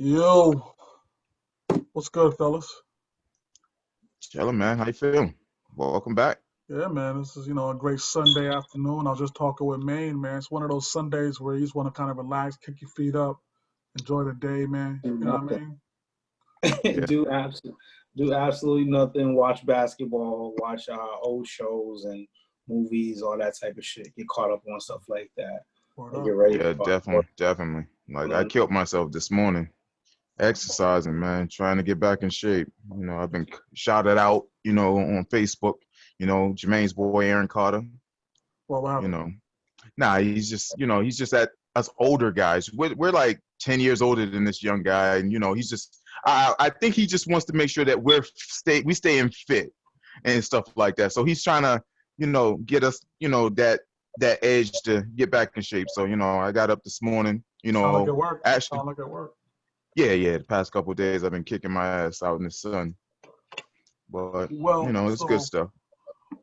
Yo, what's good, fellas? Chilling, man. How you feeling? Welcome back. Yeah, man, this is, a great Sunday afternoon. I was just talking with Maine, man. It's one of those Sundays where you just want to kind of relax, kick your feet up, enjoy the day, man. Do You know what I nothing. mean? Yeah, Do absolutely nothing. Watch basketball. Watch old shows and movies, all that type of shit. Get caught up on stuff like that, Word and up. get ready yeah, for work. definitely. Like I Man. killed myself this morning exercising, man, trying to get back in shape. I've been shouted out, on Facebook. Jermaine's boy Aaron Carter. What You happened? know, nah, he's just at us older guys. We're like 10 years older than this young guy, and he's just. I think he just wants to make sure that we stay in fit and stuff like that. So he's trying to, get us, that edge to get back in shape. So, I got up this morning, Sound like it worked. actually, Sound like it worked. yeah, the past couple of days I've been kicking my ass out in the sun. But, Well, it's good so stuff.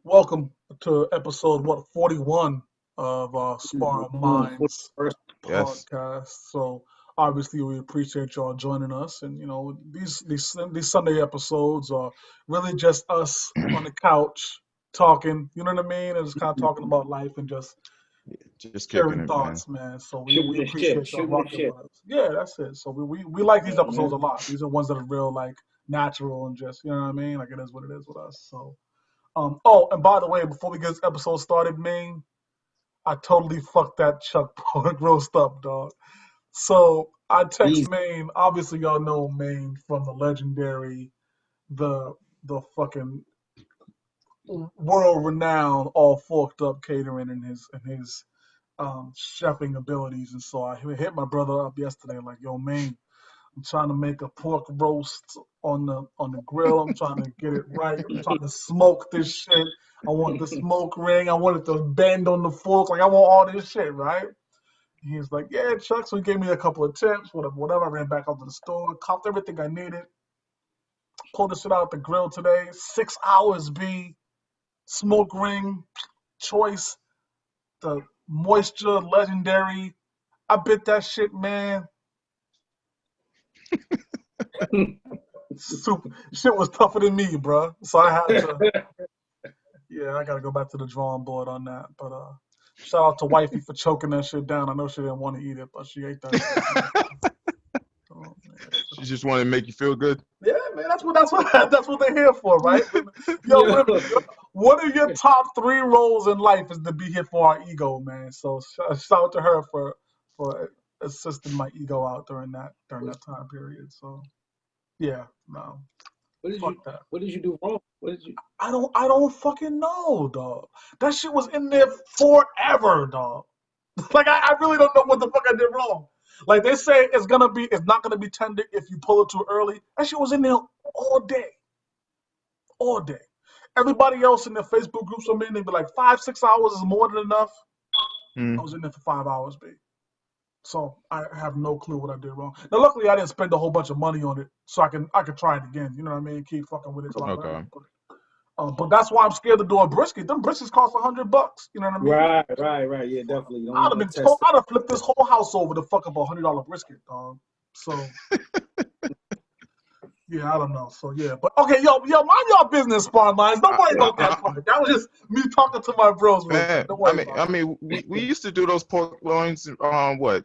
welcome to episode, 41 of Sparring Minds First, Yes. podcast. So obviously we appreciate y'all joining us, and these Sunday episodes are really just us on the couch talking. You know what I mean? And just kind of talking about life and just Just kicking sharing it, man. thoughts, man. So we shooting the shit, appreciate y'all shooting the rocking shit. with us. Yeah, that's it. So we like these Yeah, episodes man. a lot. These are ones that are real, like natural and just what I mean. Like it is what it is with us. So oh, and by the way, before we get this episode started, man, I totally fucked that Chuck pork roast up, dog. So I text Easy. Maine. Obviously, y'all know Maine from the legendary, the fucking world renowned, all forked up catering and his chefing abilities. And so I hit my brother up yesterday, like, yo, Maine, I'm trying to make a pork roast on the grill. I'm trying to get it right. I'm trying to smoke this shit. I want the smoke ring. I want it to bend on the fork. Like I want all this shit, right? He was like, yeah, Chuck. So he gave me a couple of tips, whatever. I ran back out to the store, copped everything I needed, pulled the shit out the grill today. 6 hours, B. Smoke ring, choice, the moisture, legendary. I bit that shit, man. Super. Shit was tougher than me, bro. So I had to, yeah, I got to go back to the drawing board on that. But shout out to Wifey for choking that shit down. I know she didn't want to eat it, but she ate that shit. So, She just wanted to make you feel good. yeah, man, that's what they're here for, right? Yo, Yo, women, one of your top three roles in life is to be here for our ego, man. So shout out to her for assisting my ego out during that time period. So yeah, no, what did fuck you that. what did you do wrong? What did you? I don't fucking know, dog. That shit was in there forever, dog. Like I really don't know what the fuck I did wrong. Like they say it's not gonna be tender if you pull it too early. That shit was in there all day. All day. Everybody else in the Facebook groups I'm in, they be like 5, 6 hours is more than enough. I Hmm. was in there for 5 hours, babe. So I have no clue what I did wrong. Now luckily I didn't spend a whole bunch of money on it, so I can try it again. You know what I mean? Keep fucking with it till I learn Okay. it. But that's why I'm scared to do a brisket. Them briskets cost $100. You know what I mean? Right. Yeah, definitely. You don't want to test I'd have flipped this whole house over to fuck up $100 brisket, dog. So yeah, I don't know. So yeah, but okay, yo, mind your business, Spawn Lines. Don't I, worry I, about that I, part. That was just me talking to my bros real quick. man, Don't I worry mean, about I it. mean, we used to do those pork loins what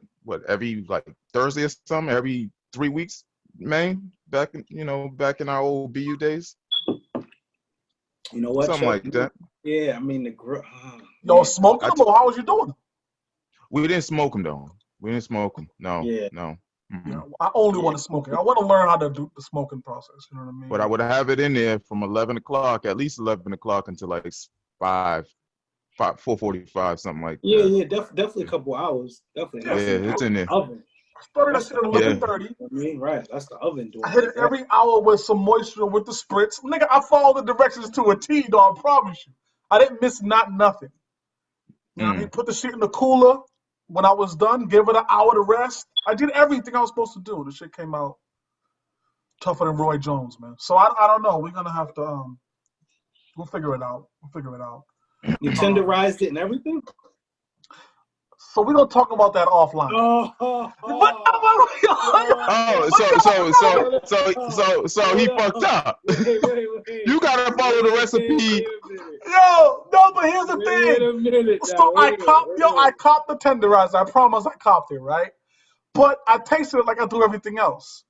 every like Thursday or something every 3 weeks, man. Back in our old BU days, You know what, something Chuck? like that. Yeah, I mean the grill. Yo, Man. smoking I them t- or how was you doing them? we didn't smoke them though. We didn't smoke them. No, Yeah, no. Yeah, Mm-mm. I only yeah. want to smoke it. I want to learn how to do the smoking process. You know what I But I mean? would have it in there from 11 o'clock, at least 11 o'clock until like five, 4:45, something like that. Definitely a couple hours. Definitely. Yeah, That's Yeah, in it's that's in the there. oven. I started that That's shit the at oven. Yeah. 11:30. I mean, right. That's the oven I doing it hit it like that. every hour with some moisture with the spritz. Nigga, I followed the directions to a T, dog. I promise you. I didn't miss nothing. You know what I mean? Mm. Put the shit in the cooler when I was done. Give it an hour to rest. I did everything I was supposed to do. The shit came out tougher than Roy Jones, man. So I don't know. We're gonna have to we'll figure it out. We'll figure it out. You Um, tenderized it and everything. so we're gonna talk about that offline. Oh, But Oh, so he fucked up. Wait. You gotta follow the recipe. Wait a minute. Yo, no, but here's the Wait thing. a minute now. So Wait a minute. I copped the tenderizer. I promise I copped it, right? But I tasted it like I do everything else.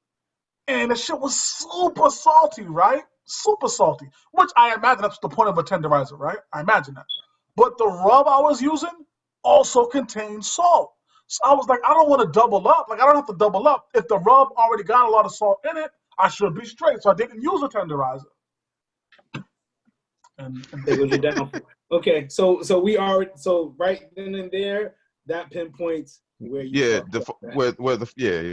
And the shit was super salty, right? Super salty. Which I imagine that's the point of a tenderizer, right? I imagine that. But the rub I was using also contained salt. So I was like, I don't want to double up. Like, I don't have to double up. If the rub already got a lot of salt in it, I should be straight. So I didn't use a tenderizer. And There goes your downfall. Okay, so we are right then and there that pinpoints where you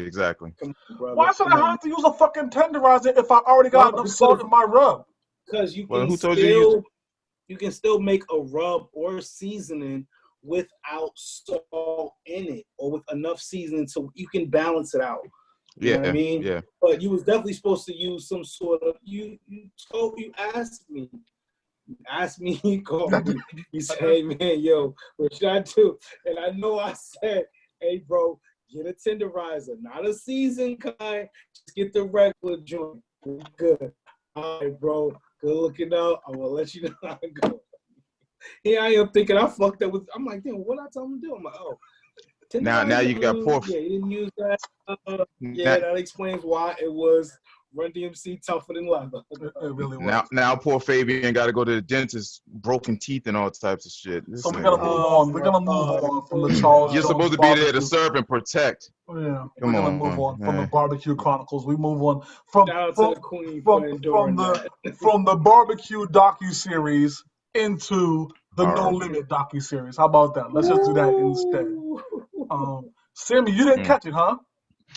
exactly. Come on, brother. why should I have to use a fucking tenderizer if I already got enough salt in my rub? Because you Well, can who told you? you can still make a rub or seasoning without salt in it, or with enough seasoning so you can balance it out. You know what I mean? Yeah. But you was definitely supposed to use some sort of you asked me, you called me. You said, hey man, yo, what should I do? And I know I said, hey bro, get a tenderizer, not a seasoned kind. Just get the regular joint. We're good. All right, bro. Good looking out. I'm gonna let you know how it goes. Here I am thinking I fucked up with. I'm like, damn, what I tell him to do? I'm like, oh. Now you got poor. Yeah, you didn't use that. That explains why it was Run DMC tougher than leather. It really was. Now poor Fabian got to go to the dentist, broken teeth and all types of shit. So we're gonna move on. We're gonna move on from the Charles You're Jones supposed to be barbecue. there to serve and protect. Yeah, Come we're gonna on, move on from the man. Barbecue Chronicles. We move on from the barbecue docu-series into the No Limit docu-series. How about that? Let's just do that instead. Sammy, you didn't catch it, huh?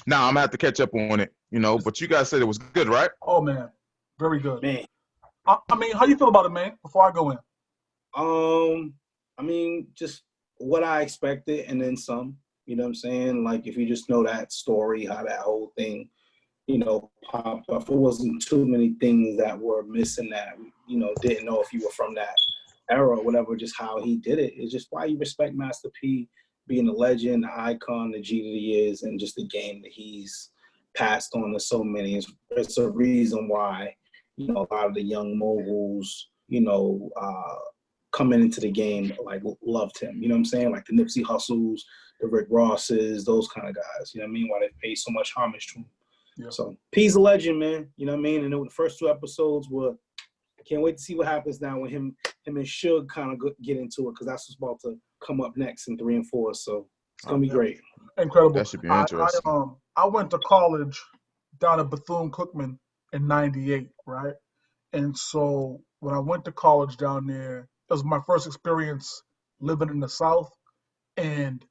Nah, I'm gonna have to catch up on it, but you guys said it was good, right? Oh man, very good. Man. I mean, how you feel about it, man? Before I go in. I mean, just what I expected and then some. You know what I'm saying? Like, if you just know that story, how that whole thing, popped up. It wasn't too many things that were missing that, didn't know if you were from that era or whatever, just how he did it. It's just why you respect Master P being a legend, the icon, the G that he is, and just the game that he's passed on to so many. It's a reason why, a lot of the young moguls, coming into the game, like, loved him. You know what I'm saying? Like the Nipsey Hussles, the Rick Rosses, those kind of guys. You know what I mean? Why they pay so much homage to him. Yeah. So P's a legend, man. You know what I mean? And the first 2 episodes were. Can't wait to see what happens now when him and Suge kind of get into it, because that's what's about to come up next in 3 and 4. So it's gonna be great. Incredible. That should be interesting. I went to college down at Bethune-Cookman in '98, right? And so when I went to college down there, it was my first experience living in the South, and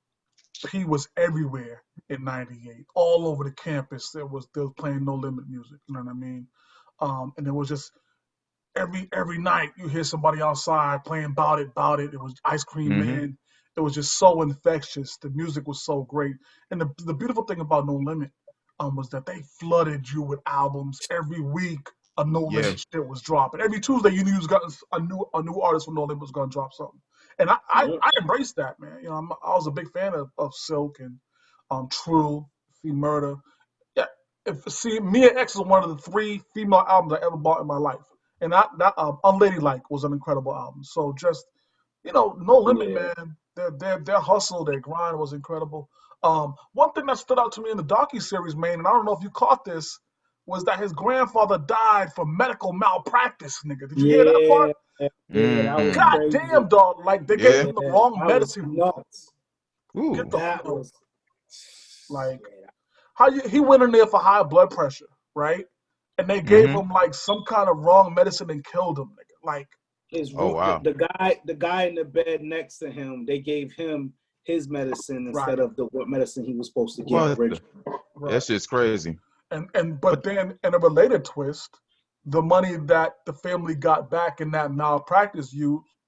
he was everywhere in '98, all over the campus. They was playing No Limit music. You know what I mean? And it was just every night you hear somebody outside playing Bout It. It was Ice Cream Man. It was just so infectious. The music was so great. And the beautiful thing about No Limit was that they flooded you with albums every week. A No Limit shit was dropping. Every Tuesday you knew you got a new artist from No Limit was gonna drop something. And I embraced that, man. I was a big fan of Silk and True, See Murder. Yeah, Mia X is one of the 3 female albums I ever bought in my life. And that Unladylike was an incredible album. So just, No Limit, man. Their hustle, their grind was incredible. One thing that stood out to me in the docuseries, man, and I don't know if you caught this, was that his grandfather died from medical malpractice, nigga. Did you hear that part? Yeah, that was God crazy. damn, dog. Like, they gave him the wrong medicine. Nuts. Get the like, he went in there for high blood pressure, right? And they gave him like some kind of wrong medicine and killed him, nigga. Like, the guy in the bed next to him, they gave him his medicine instead of what medicine he was supposed to get originally. That shit's crazy. But then in a related twist, the money that the family got back in that malpractice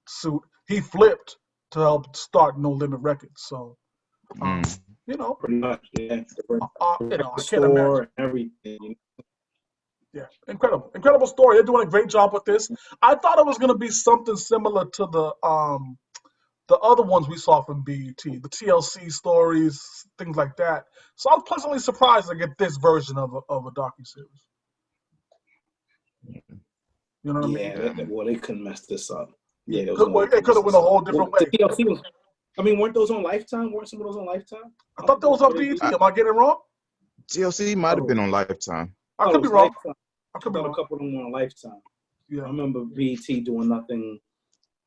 suit, he flipped to help start No Limit Records. So, pretty much, yeah. I can't imagine. Everything. Yeah, incredible story. They're doing a great job with this. I thought it was gonna be something similar to the the other ones we saw from BET, the TLC stories, things like that. So I was pleasantly surprised to get this version of a docuseries. You know what I mean? Yeah, well, they couldn't mess this up. Yeah, there was no way it could have went a whole different way. TLC was, I mean, weren't those on Lifetime? Weren't some of those on Lifetime? I thought that was on BET. Am I getting it wrong? TLC might have been on Lifetime. I could be wrong. I thought a couple of them were on Lifetime. Yeah. I remember BET doing nothing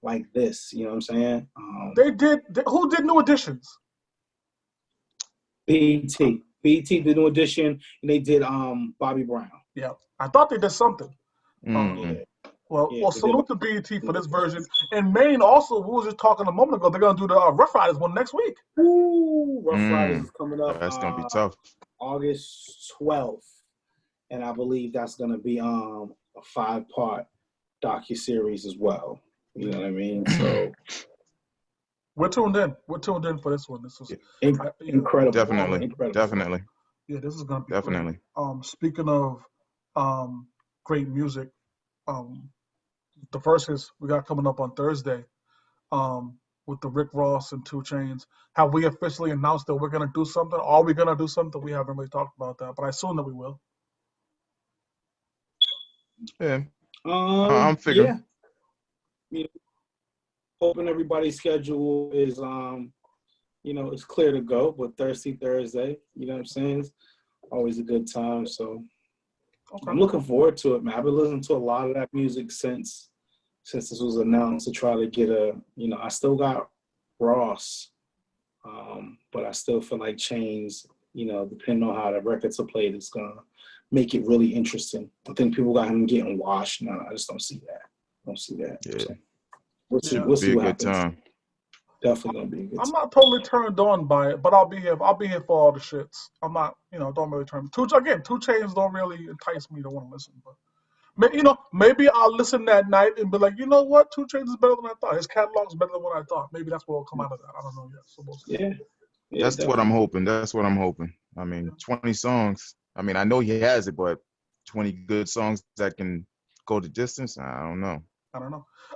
like this. You know what I'm saying? They did. Who did New Editions? BET. BET did New Edition, and they did Bobby Brown. Yeah, I thought they did something. Mm-hmm. Well, salute to BET for this version. And Maine also, we was just talking a moment ago, they're gonna do the Rough Riders one next week. Ooh, Rough Riders is coming up. That's gonna be tough. August 12th, and I believe that's gonna be a 5-part docuseries as well. You know what I mean? So we're tuned in. We're tuned in for this one. This is incredible. Definitely, incredible. definitely. Yeah, this is gonna be definitely. Great. Speaking of great music, the verses we got coming up on Thursday, with the Rick Ross and 2 Chainz. Have we officially announced that we're gonna do something? Are we gonna do something? We haven't really talked about that, but I assume that we will. Yeah. I'm figuring. Yeah. Hoping everybody's schedule is it's clear to go, but Thursday, you know what I'm saying? It's always a good time. So okay. I'm looking forward to it, man. I've been listening to a lot of that music since this was announced to try to get I still got Ross, but I still feel like Chainz, depending on how the records are played, it's gonna make it really interesting. I think people got him getting washed. No, I just don't see that. Yeah. So we'll see what happens. Time. Definitely gonna be a good time. I'm not totally turned on by it, but I'll be here for all the shits. I'm not, don't really turn me. 2 Chainz don't really entice me to want to listen, but maybe I'll listen that night and be like, you know what, 2 Chainz is better than I thought. His catalog's better than what I thought. Maybe that's what will come out of that. I don't know yet. So we'll see. Yeah, that's definitely. what I'm hoping. That's what I'm hoping. I mean, 20 songs. I mean, I know he has it, but 20 good songs that can go the distance. I don't know.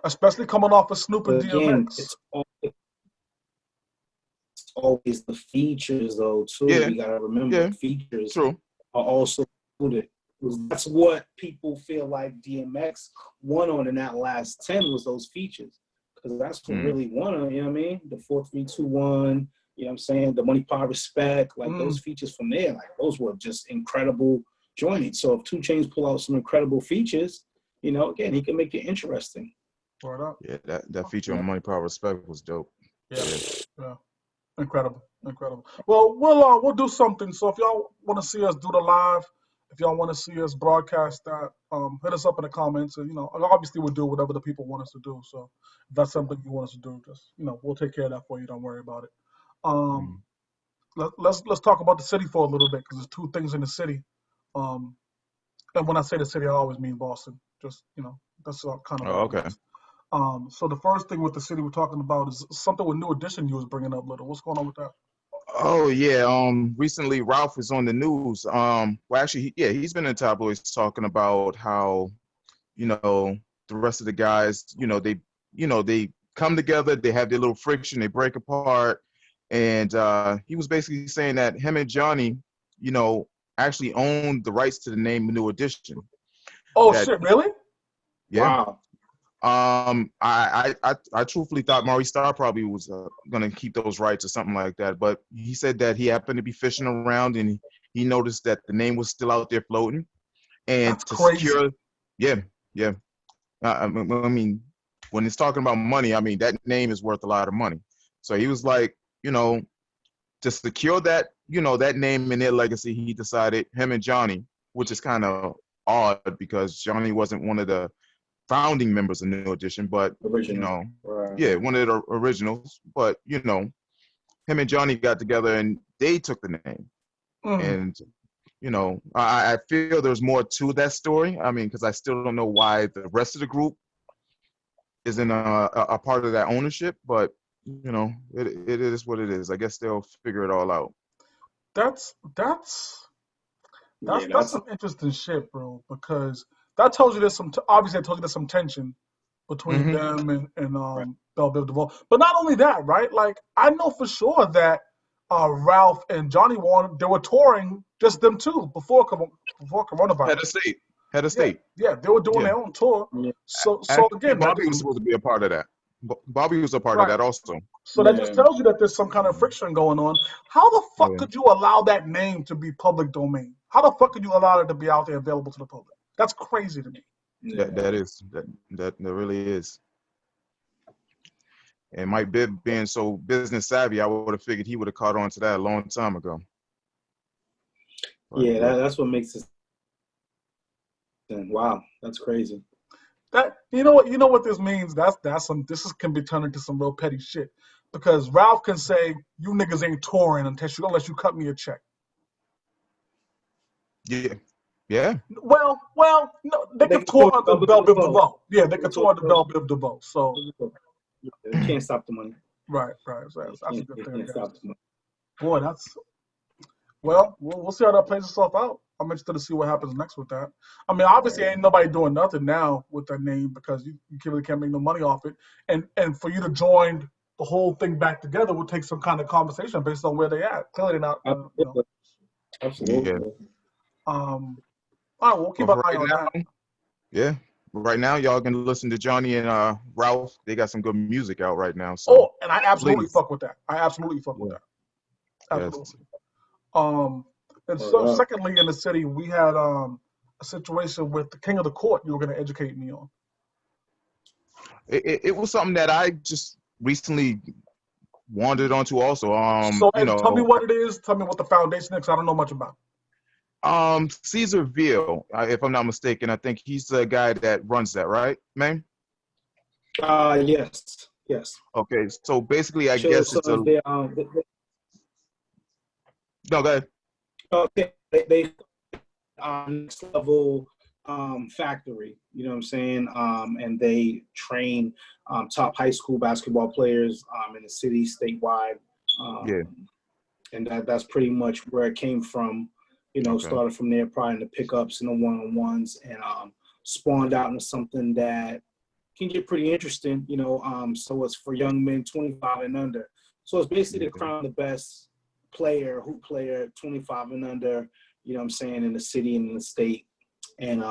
Especially coming off of Snoop and Again, DMX. it's always the features, though, too. Yeah. We gotta remember features True. are also included. That's what people feel like DMX won on in that last 10 was those features. Because that's what really won on, you know what I mean? The 4 3 2 1, you know what I'm saying? The Money, Power, Respect, like those features from there, like those were just incredible joints. So if 2 Chainz pull out some incredible features, again, he can make it interesting. Yeah, that feature on Money, Power, Respect was dope. Yeah. Incredible. Well, we'll do something. So if y'all want to see us do the live, if y'all want to see us broadcast that, hit us up in the comments. And obviously we'll do whatever the people want us to do. So if that's something you want us to do, just we'll take care of that for you. Don't worry about it. Let's talk about the city for a little bit because there's 2 things in the city. And when I say the city, I always mean Boston. Just that's kind of okay. So the first thing with the city we're talking about is something with New Edition you was bringing up, Little. What's going on with that? Oh yeah. Recently Ralph was on the news. Well, actually, he's been in tabloids talking about how, the rest of the guys, they come together, they have their little friction, they break apart, and he was basically saying that him and Johnny, actually owned the rights to the name New Edition. Oh shit! Really? Yeah. Wow. I truthfully thought Maurice Starr probably was going to keep those rights or something like that, but he said that he happened to be fishing around and he noticed that the name was still out there floating, and that's to crazy. secure, I mean, when it's talking about money, I mean that name is worth a lot of money. So he was like, to secure that, that name and their legacy, he decided him and Johnny, which is kind of odd because Johnny wasn't one of the founding members of New Edition, but Original. Right. one of the originals. But him and Johnny got together and they took the name. And I feel there's more to that story. I mean, because I still don't know why the rest of the group isn't a part of that ownership, but it is what it is. I guess they'll figure it all out. That's some interesting shit, bro. Because that tells you there's some obviously it tells you there's some tension between them and Right. Bell Biv DeVoe. But not only that, right? Like I know for sure that Ralph and Johnny Warren, they were touring just them two before Head of coronavirus. state. Head of Yeah, state. yeah, they were doing Yeah. their own tour. Yeah. So Actually, again, that Bobby just was supposed to be a part of that. Bobby was a part of right. that also. So that just Yeah. tells you that there's some kind of friction going on. How the fuck Yeah. could you allow that name to be public domain? How the fuck could you allow it to be out there available to the public? That's crazy to me. Yeah. That really is. And Mike Bibb being so business savvy, I would have figured he would have caught on to that a long time ago. But, Yeah, that's what makes it. Wow, that's crazy. That you know what this means? Can be turned into some real petty shit. Because Ralph can say, you niggas ain't touring unless you cut me a check. yeah. Yeah. Well, no, they They could can tour tour under Bell Bell Biv Biv DeVoe. DeVoe. Yeah, they They could can tour under tour Bell Biv DeVoe. So They can't stop the money. right. So that's a They good thing, I can't guess. stop the money. Boy, we'll see how that plays itself out. I'm interested to see what happens next with that. I mean, obviously, ain't nobody doing nothing now with that name because you really can't make no money off it. And for you to join the whole thing back together would take some kind of conversation based on where they at. Clearly, they're not. Absolutely. Yeah. All right, we'll keep But an eye on that. yeah. Right now, y'all can listen to Johnny and Ralph. They got some good music out right now. So Oh, and I absolutely please. fuck with that. I absolutely fuck with Yeah. that. Yes. Absolutely. And so, secondly, in the city, we had a situation with the King of the Court. You were going to educate me on. It was something that I just recently wandered onto also. So, and tell me what it is. Tell me what the foundation is. 'Cause I don't know much about. Caesar Veal, if I'm not mistaken, I think he's the guy that runs that, right, man? Yes. Okay, so basically, I guess it's a They, no, go ahead. they next level factory, you know what I'm saying? And they train top high school basketball players in the city, statewide. Yeah. And that's pretty much where it came from. You know, Okay. started from there, probably in the pickups and the one-on-ones, and spawned out into something that can get pretty interesting. You know, so it's for young men 25 and under. So it's basically to crown the best hoop player, 25 and under, you know what I'm saying, in the city and in the state. And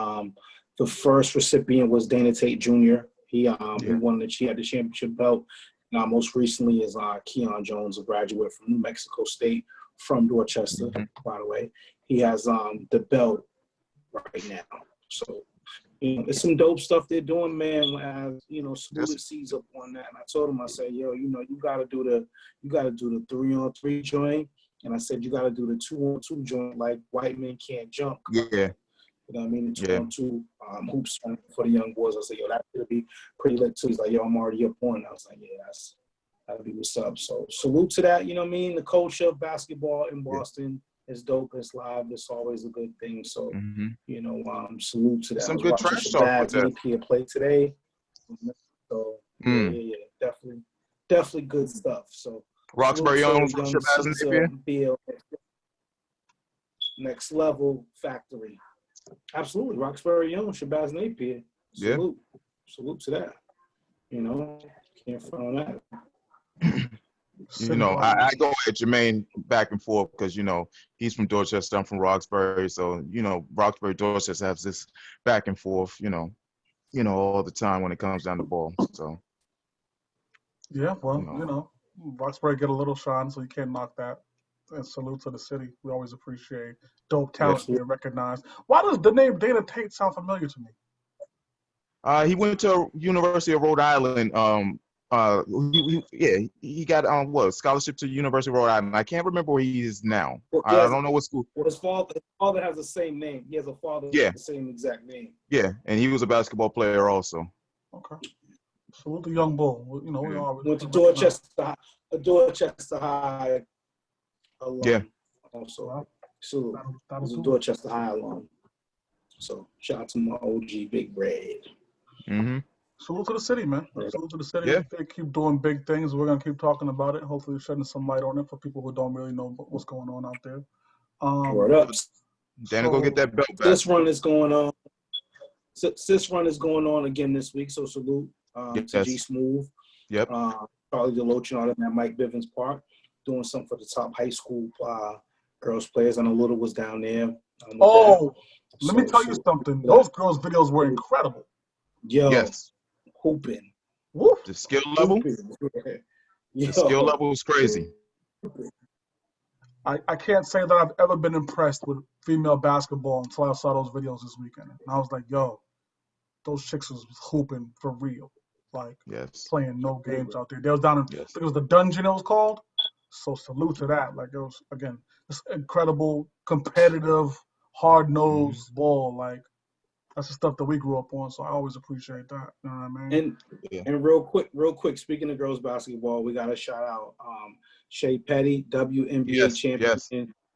the first recipient was Dana Tate Jr. He had the championship belt. Most recently is Keon Jones, a graduate from New Mexico State, from Dorchester, by the way. He has the belt right now. So, you know, it's some dope stuff they're doing, man. As you know, Saluda sees up on that, and I told him, I said, yo, you know, you gotta do the 3-on-3 joint, and I said you gotta do the 2-on-2 joint, like white men can't jump. Yeah. You know what I mean? The 2-on-2 hoops for the young boys. I said, yo, that's gonna be pretty lit too. He's like, yo, I'm already up on. I was like, yeah, that'll be what's up. So salute to that. You know what I mean? The culture of basketball in Boston. It's dope. It's live. It's always a good thing. So, you know, salute to that. Some good trash talk with that. AP play today. So, yeah. Definitely good stuff. So, Roxbury owns Shabazz Napier. Next level factory. Absolutely. Roxbury owns Shabazz Napier. Salute. Salute to that. You know, can't front on that. You know, I go at Jermaine back and forth because, you know, he's from Dorchester, I'm from Roxbury. So, you know, Roxbury, Dorchester has this back and forth, you know, all the time when it comes down to ball. So. Yeah, well, you know, Roxbury get a little shine, so you can't knock that. And salute to the city. We always appreciate dope talent being recognized. Why does the name Dana Tate sound familiar to me? He went to University of Rhode Island. He got a scholarship to University of Rhode Island. I can't remember where he is now. I don't know what school. Well, his father has the same name. He has a father with the same exact name. Yeah, and he was a basketball player also. Okay. Salute the young bull. You know, we always went to Dorchester High. Alum. Yeah. Also, so was a Dorchester High alum. So shout out to my OG Big Red. Salute to the city, man. Salute to the city. Yeah. They keep doing big things. We're gonna keep talking about it. Hopefully, shedding some light on it for people who don't really know what's going on out there. Word up. Dana, go get that belt back. This run is going on. This run is going on again this week. So salute to G Smooth. Yep. Charlie DeLoach and all them at Mike Bivens Park, doing something for the top high school girls players. I know Little was down there. Oh, let me So, tell you so something. Those girls' videos were incredible. yo, Yes. hooping, Woof. The skill level. hooping, The skill yo. level was crazy. I can't say that I've ever been impressed with female basketball until I saw those videos this weekend. And I was like, yo, those chicks was hooping for real. Like, Yes. playing no games out there. They was down in, I Yes. think it was the dungeon it was called. So salute to that. Like, it was, again, this incredible, competitive, hard-nosed ball. Like, that's the stuff that we grew up on. So I always appreciate that. You know what I mean? And Yeah. and real quick, speaking of girls basketball, we got to shout out Shea Petty, WNBA Yes. champion Yes.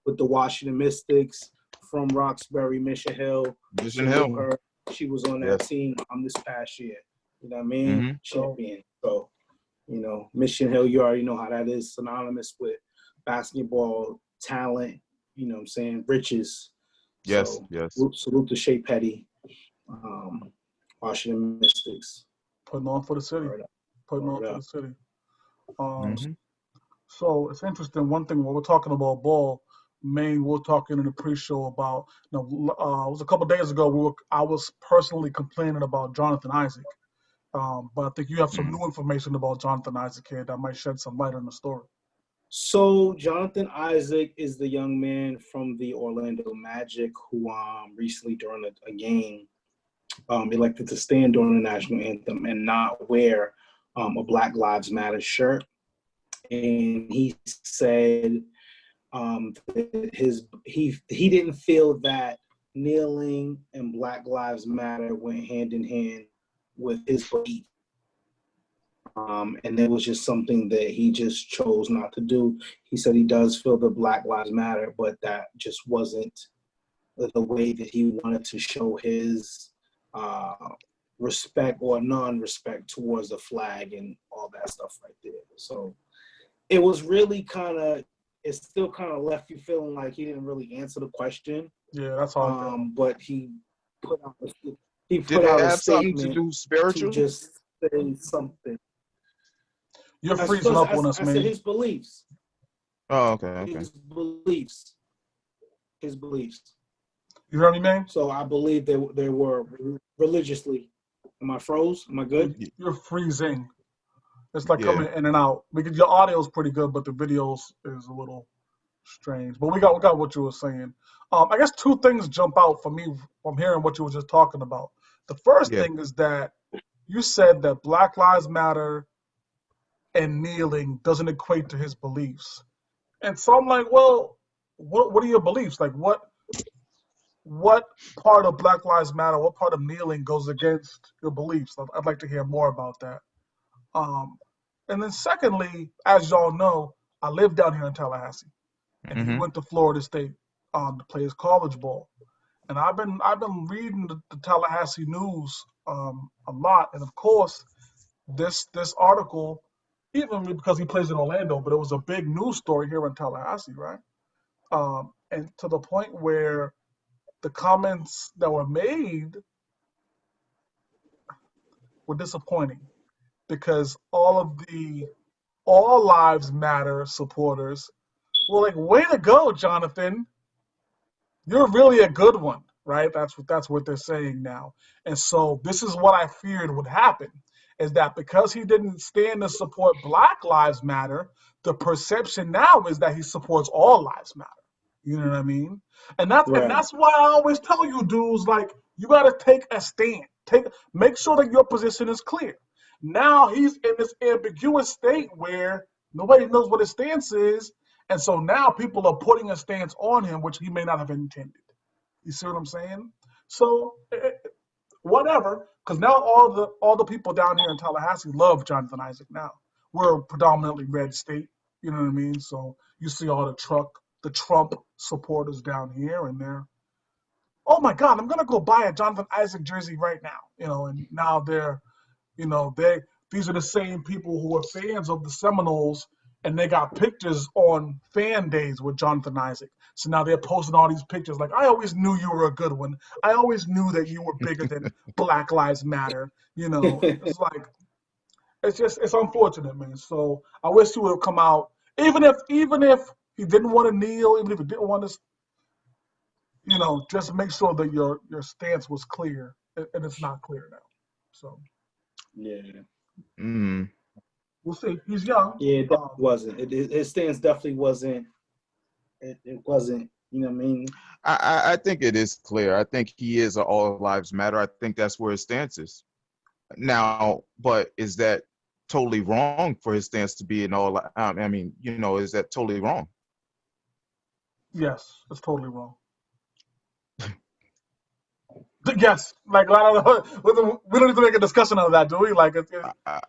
with the Washington Mystics from Roxbury, Mission Hill. Mission Salute Hill. her. She was on that Yes. team this past year. You know what I mean? Mm-hmm. Champion. So, Mission Hill, you already know how that is synonymous with basketball talent, you know what I'm saying, riches. Yes. So, Yes. salute to Shea Petty, Washington Mystics. Putting on for the city. Word up. Putting on Word for up. the city. Mm-hmm. So it's interesting. One thing when we're talking about ball, Maine, we're talking in the pre-show about. It was a couple days ago. I was personally complaining about Jonathan Isaac, but I think you have some new information about Jonathan Isaac here that might shed some light on the story. So Jonathan Isaac is the young man from the Orlando Magic who recently during a game elected to stand during the national anthem and not wear a Black Lives Matter shirt. And he said that he didn't feel that kneeling and Black Lives Matter went hand in hand with his belief. And it was just something that he just chose not to do. He said he does feel that Black Lives Matter, but that just wasn't the way that he wanted to show his respect or non-respect towards the flag and all that stuff right there. So it was really it still kind of left you feeling like he didn't really answer the question. Yeah, that's how I feel. But he put out Did it a have something to statement do to spiritual? just say something. You're freezing up on us, I said man. his beliefs. Oh, okay. His beliefs. His beliefs. You heard me, man? So I believe they were religiously. Am I froze? Am I good? You're freezing. It's like Yeah. coming in and out. Because your audio is pretty good, but the videos is a little strange. But we got what you were saying. I guess two things jump out for me from hearing what you were just talking about. The first Yeah. thing is that you said that Black Lives Matter and kneeling doesn't equate to his beliefs. And so I'm like, well, what are your beliefs? Like what part of Black Lives Matter, what part of kneeling goes against your beliefs? I'd like to hear more about that. Um, and then secondly, as y'all know, I live down here in Tallahassee, and he Mm-hmm. went to Florida State to play his college ball. And I've been reading the Tallahassee news a lot, and of course, this article, even because he plays in Orlando, but it was a big news story here in Tallahassee, right? And to the point where the comments that were made were disappointing because all lives matter supporters were like, way to go, Jonathan. You're really a good one, right? That's what they're saying now. And so this is what I feared would happen is that because he didn't stand to support Black Lives Matter, the perception now is that he supports all lives matter. You know what I mean? And that's why I always tell you dudes, like, you gotta take a stand. Make sure that your position is clear. Now he's in this ambiguous state where nobody knows what his stance is, and so now people are putting a stance on him which he may not have intended. You see what I'm saying? So whatever, because now all the people down here in Tallahassee love Jonathan Isaac now. We're a predominantly red state, you know what I mean? So you see all the Trump supporters down here, and they're, oh my God, I'm gonna go buy a Jonathan Isaac jersey right now, and now these are the same people who are fans of the Seminoles, and they got pictures on fan days with Jonathan Isaac. So now they're posting all these pictures like, I always knew you were a good one. I always knew that you were bigger than Black Lives Matter. It's like, it's unfortunate, man. So I wish he would have come out, even if he didn't want to kneel, even if he didn't want to, just make sure that your stance was clear, and it's not clear now. So Yeah. Mm. we'll see. He's young. Yeah, it definitely wasn't. His stance definitely wasn't. It wasn't. You know what I mean? I think it is clear. I think he is an all lives matter. I think that's where his stance is now. But is that totally wrong for his stance to be an all? I mean, is that totally wrong? Yes, it's totally wrong. Yes, like I don't know. We don't need to make a discussion of that, do we? Like, I,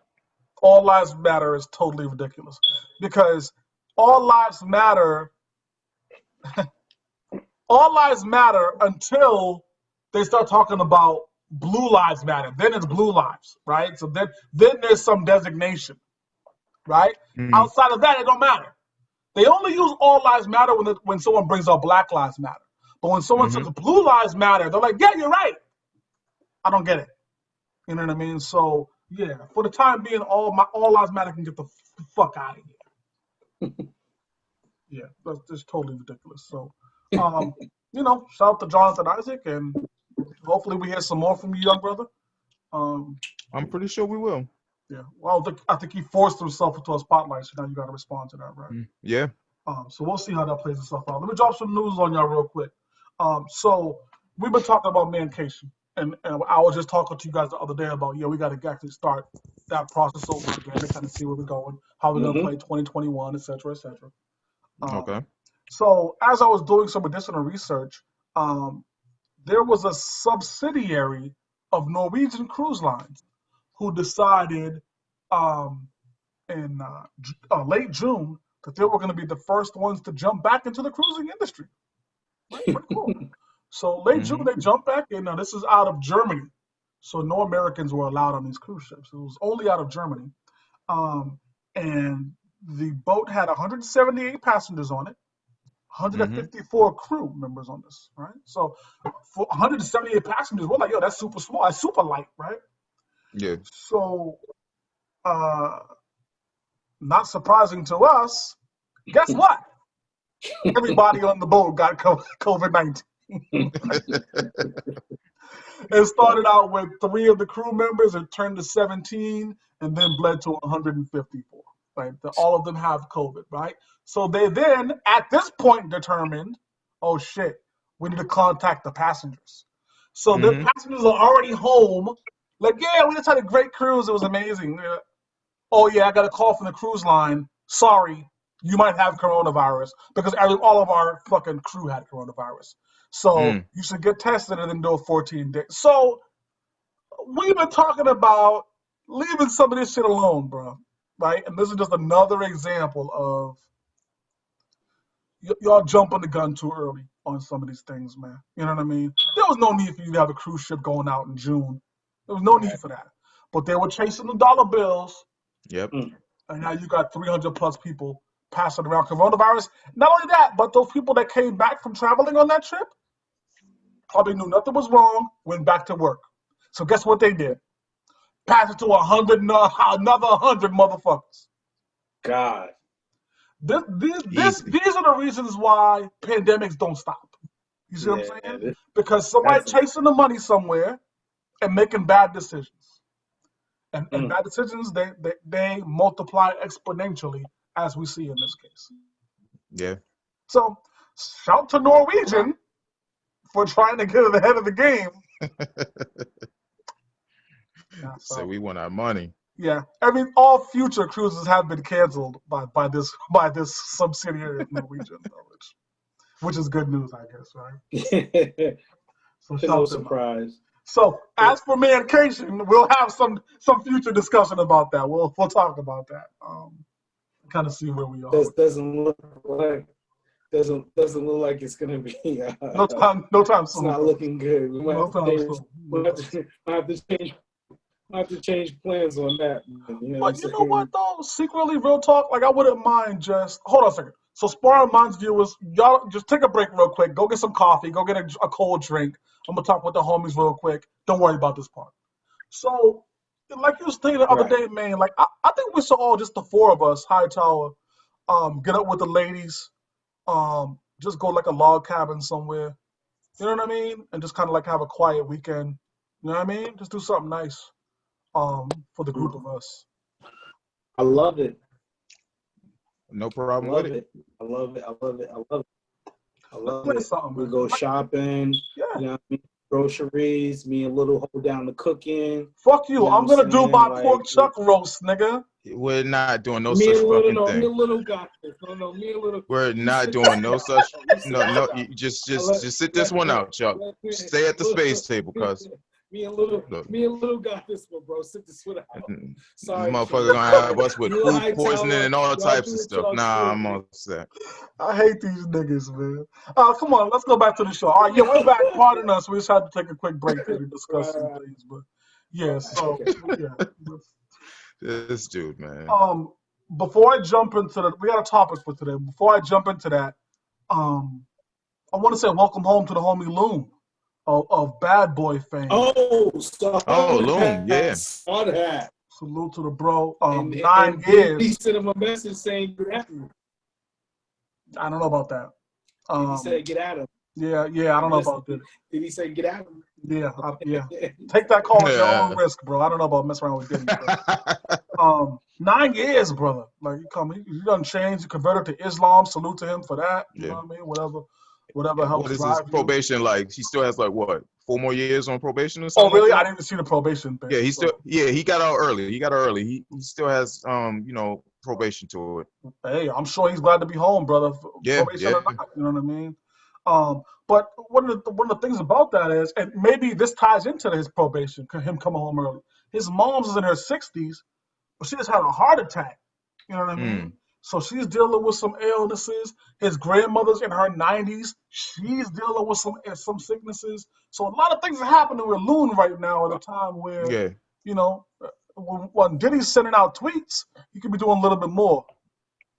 all lives matter is totally ridiculous because all lives matter. All lives matter until they start talking about blue lives matter. Then it's blue lives, right? So then there's some designation, right? mm, Outside of that, it don't matter. They only use all lives matter when someone brings up black lives matter. But when someone mm-hmm. says blue lives matter, they're like, yeah, you're right. I don't get it. You know what I mean? So yeah, for the time being, all lives matter can get the fuck out of here. Yeah, that's just totally ridiculous. So, um, shout out to Jonathan Isaac, and hopefully we hear some more from you, young brother. Um, I'm pretty sure we will. yeah, well, I think he forced himself into a spotlight, so now you got to respond to that, right? Yeah. So we'll see how that plays itself out. Let me drop some news on y'all real quick. So we've been talking about mancation, and I was just talking to you guys the other day about, we got to actually start that process over again to kind of see where we're going, how we're going to play 2021, et cetera, et cetera. Okay. So as I was doing some additional research, there was a subsidiary of Norwegian Cruise Lines who decided um, in late June that they were going to be the first ones to jump back into the cruising industry. Right? Pretty cool. So late June they jumped back in. Now this is out of Germany, so no Americans were allowed on these cruise ships. It was only out of Germany, and the boat had 178 passengers on it. Mm-hmm. 154 crew members on this, right? So for 178 passengers, we're like, yo, that's super small, that's super light, right? Yeah. So, uh, not surprising to us, guess what? Everybody on the boat got COVID-19. It started out with 3 of the crew members, it turned to 17, and then bled to 154. Right? All of them have COVID, right? So they then, at this point, determined, oh shit, we need to contact the passengers. So the Mm-hmm. passengers are already home. Like, yeah, we just had a great cruise. It was amazing. Oh yeah, I got a call from the cruise line. Sorry, you might have coronavirus because all of our fucking crew had coronavirus. So Mm. you should get tested and then do a 14 days. So we've been talking about leaving some of this shit alone, bro. Right? And this is just another example of y'all jumping the gun too early on some of these things, man. You know what I mean? There was no need for you to have a cruise ship going out in June. There was no need for that. But they were chasing the dollar bills, Yep. and now you got 300 plus people passing around coronavirus. Not only that, but those people that came back from traveling on that trip probably knew nothing was wrong, went back to work. So guess what they did? Pass it to another 100 motherfuckers. God. Easy. These are the reasons why pandemics don't stop. You see what I'm saying? Yeah. Because somebody That's chasing the money somewhere and making bad decisions. And mm. bad decisions, they multiply exponentially, as we see in this case. Yeah. So, shout to Norwegian for trying to get ahead of the game. Yeah, So so we want our money. yeah, all future cruises have been canceled by this subsidiary of Norwegian, which is good news, I guess, right? So No shout them out. surprise. So as for mancation, we'll have some future discussion about that. We'll talk about that. Kind of see where we are. Doesn't look like it's gonna be. No time It's soon. not looking good. We might No time soon. have to change plans on that. You know what I'm But you know what saying? though? Secretly, real talk. Like I wouldn't mind just hold on a second. So Sparring Minds viewers, y'all just take a break real quick. Go get some coffee. Go get a cold drink. I'm gonna talk with the homies real quick. Don't worry about this part. So like you was saying the other Right. day, man. Like I think we should all, just the four of us, Hightower, get up with the ladies, just go like a log cabin somewhere. You know what I mean? And just kind of like have a quiet weekend. You know what I mean? Just do something nice, for the group of us. I love it. No I problem with love it. it. I love it. I love it. I love it. I Let's love play it. something, We man. go shopping, Yeah. you know what I mean? Groceries, me and Little hold down the cooking, Fuck you you. know what I'm I'm gonna do saying? my Like pork chuck roast, nigga. We're not doing no me such and Little, fucking no, me thing. and Little got this. No, no, me and Little, We're you not sit this doing one no out. such. You sit No, this no. one out. You just, I just, let, just sit this let, one let, out, Chuck. let me, Stay at the space table, cuz. Look, me and Little got this one, bro. Sit this one out. Sorry, motherfucker King. gonna have us with You and food poisoning Hightower, and all y'all types do of what stuff. y'all Nah, do, I'm man. all set. I hate these niggas, man. Come on, let's go back to the show. All right, yeah, we're back. Pardon us. We just had to take a quick break there to discuss some Right, things, but yeah. right. So Okay. yeah. This dude, man. Um, before I jump into we got a topic for today. Before I jump into that, um, I want to say welcome home to the homie Loon of Bad Boy fame. Oh, saw Oh, Loom, that, yeah. saw that. Salute to the bro. And 9 did he years. send him a message saying get at him? I don't know about that. Did he say get at him? Yeah, I don't know Listen, about that. did he say get at him? Yeah. Take that call at your own Yeah. risk, bro. I don't know about messing around with Diddy, but 9 years, brother. Like you done changed, you converted to Islam. Salute to him for that. You Yeah. know what I mean? Whatever helps What is his drive you. probation like? He still has like what, 4 more years on probation or Oh, something like really? I that? didn't even see the probation bit. Yeah, So, he got out early. He got out early. He still has probation to it. hey, I'm sure he's glad to be home, brother. Yeah, Probation yeah. or not, you know what I mean? But one of the things about that is, and maybe this ties into his probation, him coming home early. His mom's is in her 60s, but she just had a heart attack. You know what I mean? Mm, So she's dealing with some illnesses. His grandmother's in her 90s. She's dealing with some sicknesses. So a lot of things are happening with Loon right now at a time where, yeah. you know, when Diddy's sending out tweets, he could be doing a little bit more.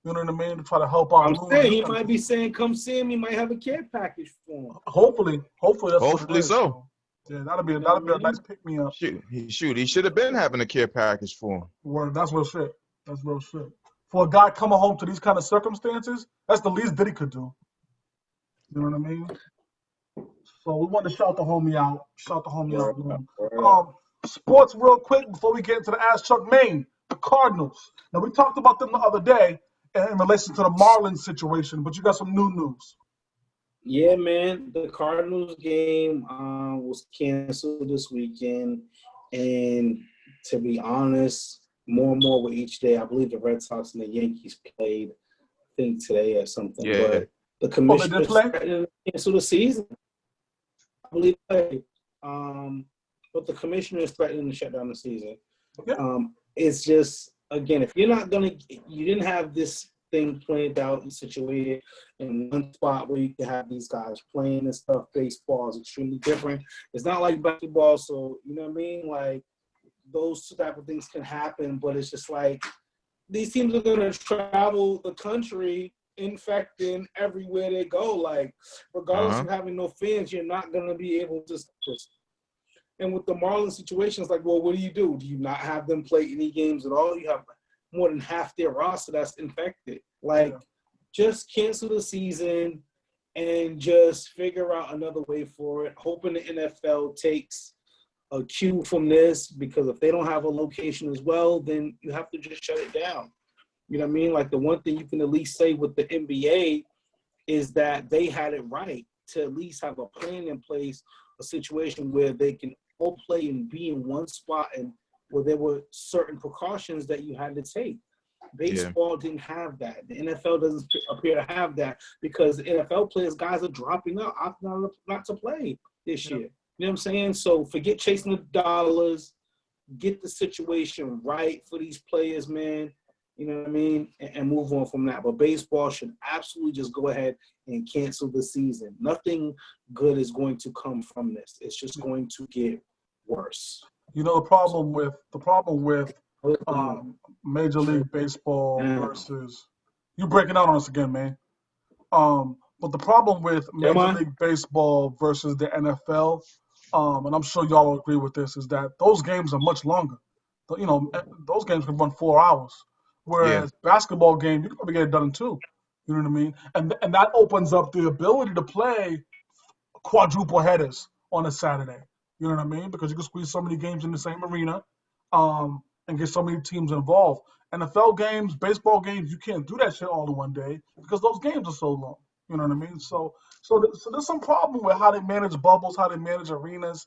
You know what I mean? To try to help out I'm Loon. saying he might be saying come see him. He might have a care package for him. Hopefully that's what Hopefully it is. so. So yeah, You know that'll be what a I nice mean? pick me up. Shoot. He should have been having a care package for him. Word, that's real shit. That's real shit. For a guy coming home to these kind of circumstances, that's the least Diddy could do. You know what I mean? So we want to shout the homie out. Shout the homie Word out, up, Loon. word up. Sports real quick before we get into the Ass Chuck Maine, the Cardinals. Now we talked about them the other day in relation to the Marlins situation, but you got some new news. Yeah, man. The Cardinals game was canceled this weekend, and to be honest, more and more with each day, I believe the Red Sox and the Yankees played, I think today or something. Yeah. But the Oh, they did commissioner's play? threatening to cancel the season. I believe they. But the commissioner is threatening to shut down the season. Yeah. It's just, again, if you're not gonna, you didn't have this thing planned out and situated in one spot where you can have these guys playing and stuff. Baseball is extremely different. It's not like basketball, so you know what I mean. Like those type of things can happen, but it's just like these teams are gonna travel the country infecting everywhere they go. Like regardless of having no fans, you're not gonna be able to. And with the Marlins situation, it's like, well, what do? Do you not have them play any games at all? You have more than half their roster that's infected. Like, just cancel the season and just figure out another way for it. Hoping the NFL takes a cue from this, because if they don't have a location as well, then you have to just shut it down. You know what I mean? Like the one thing you can at least say with the NBA is that they had it right to at least have a plan in place, a situation where they can all play and be in one spot, and where there were certain precautions that you had to take. Baseball didn't have that. The NFL doesn't appear to have that, because the NFL players, guys are dropping out, opting not to play this year. You know what I'm saying? So forget chasing the dollars, get the situation right for these players, man. You know what I mean? And move on from that. But baseball should absolutely just go ahead and cancel the season. Nothing good is going to come from this. It's just going to get worse. You know the problem with Major League Baseball versus you breaking out on us again, man. But the problem with Major League Baseball versus the NFL, and I'm sure y'all will agree with this, is that those games are much longer. those games can run 4 hours. Yeah. Whereas basketball game, you can probably get it done in two. You know what I mean? And that opens up the ability to play quadruple headers on a Saturday. You know what I mean? Because you can squeeze so many games in the same arena, and get so many teams involved. NFL games, baseball games, you can't do that shit all in one day because those games are so long. You know what I mean? So there's some problem with how they manage bubbles, how they manage arenas,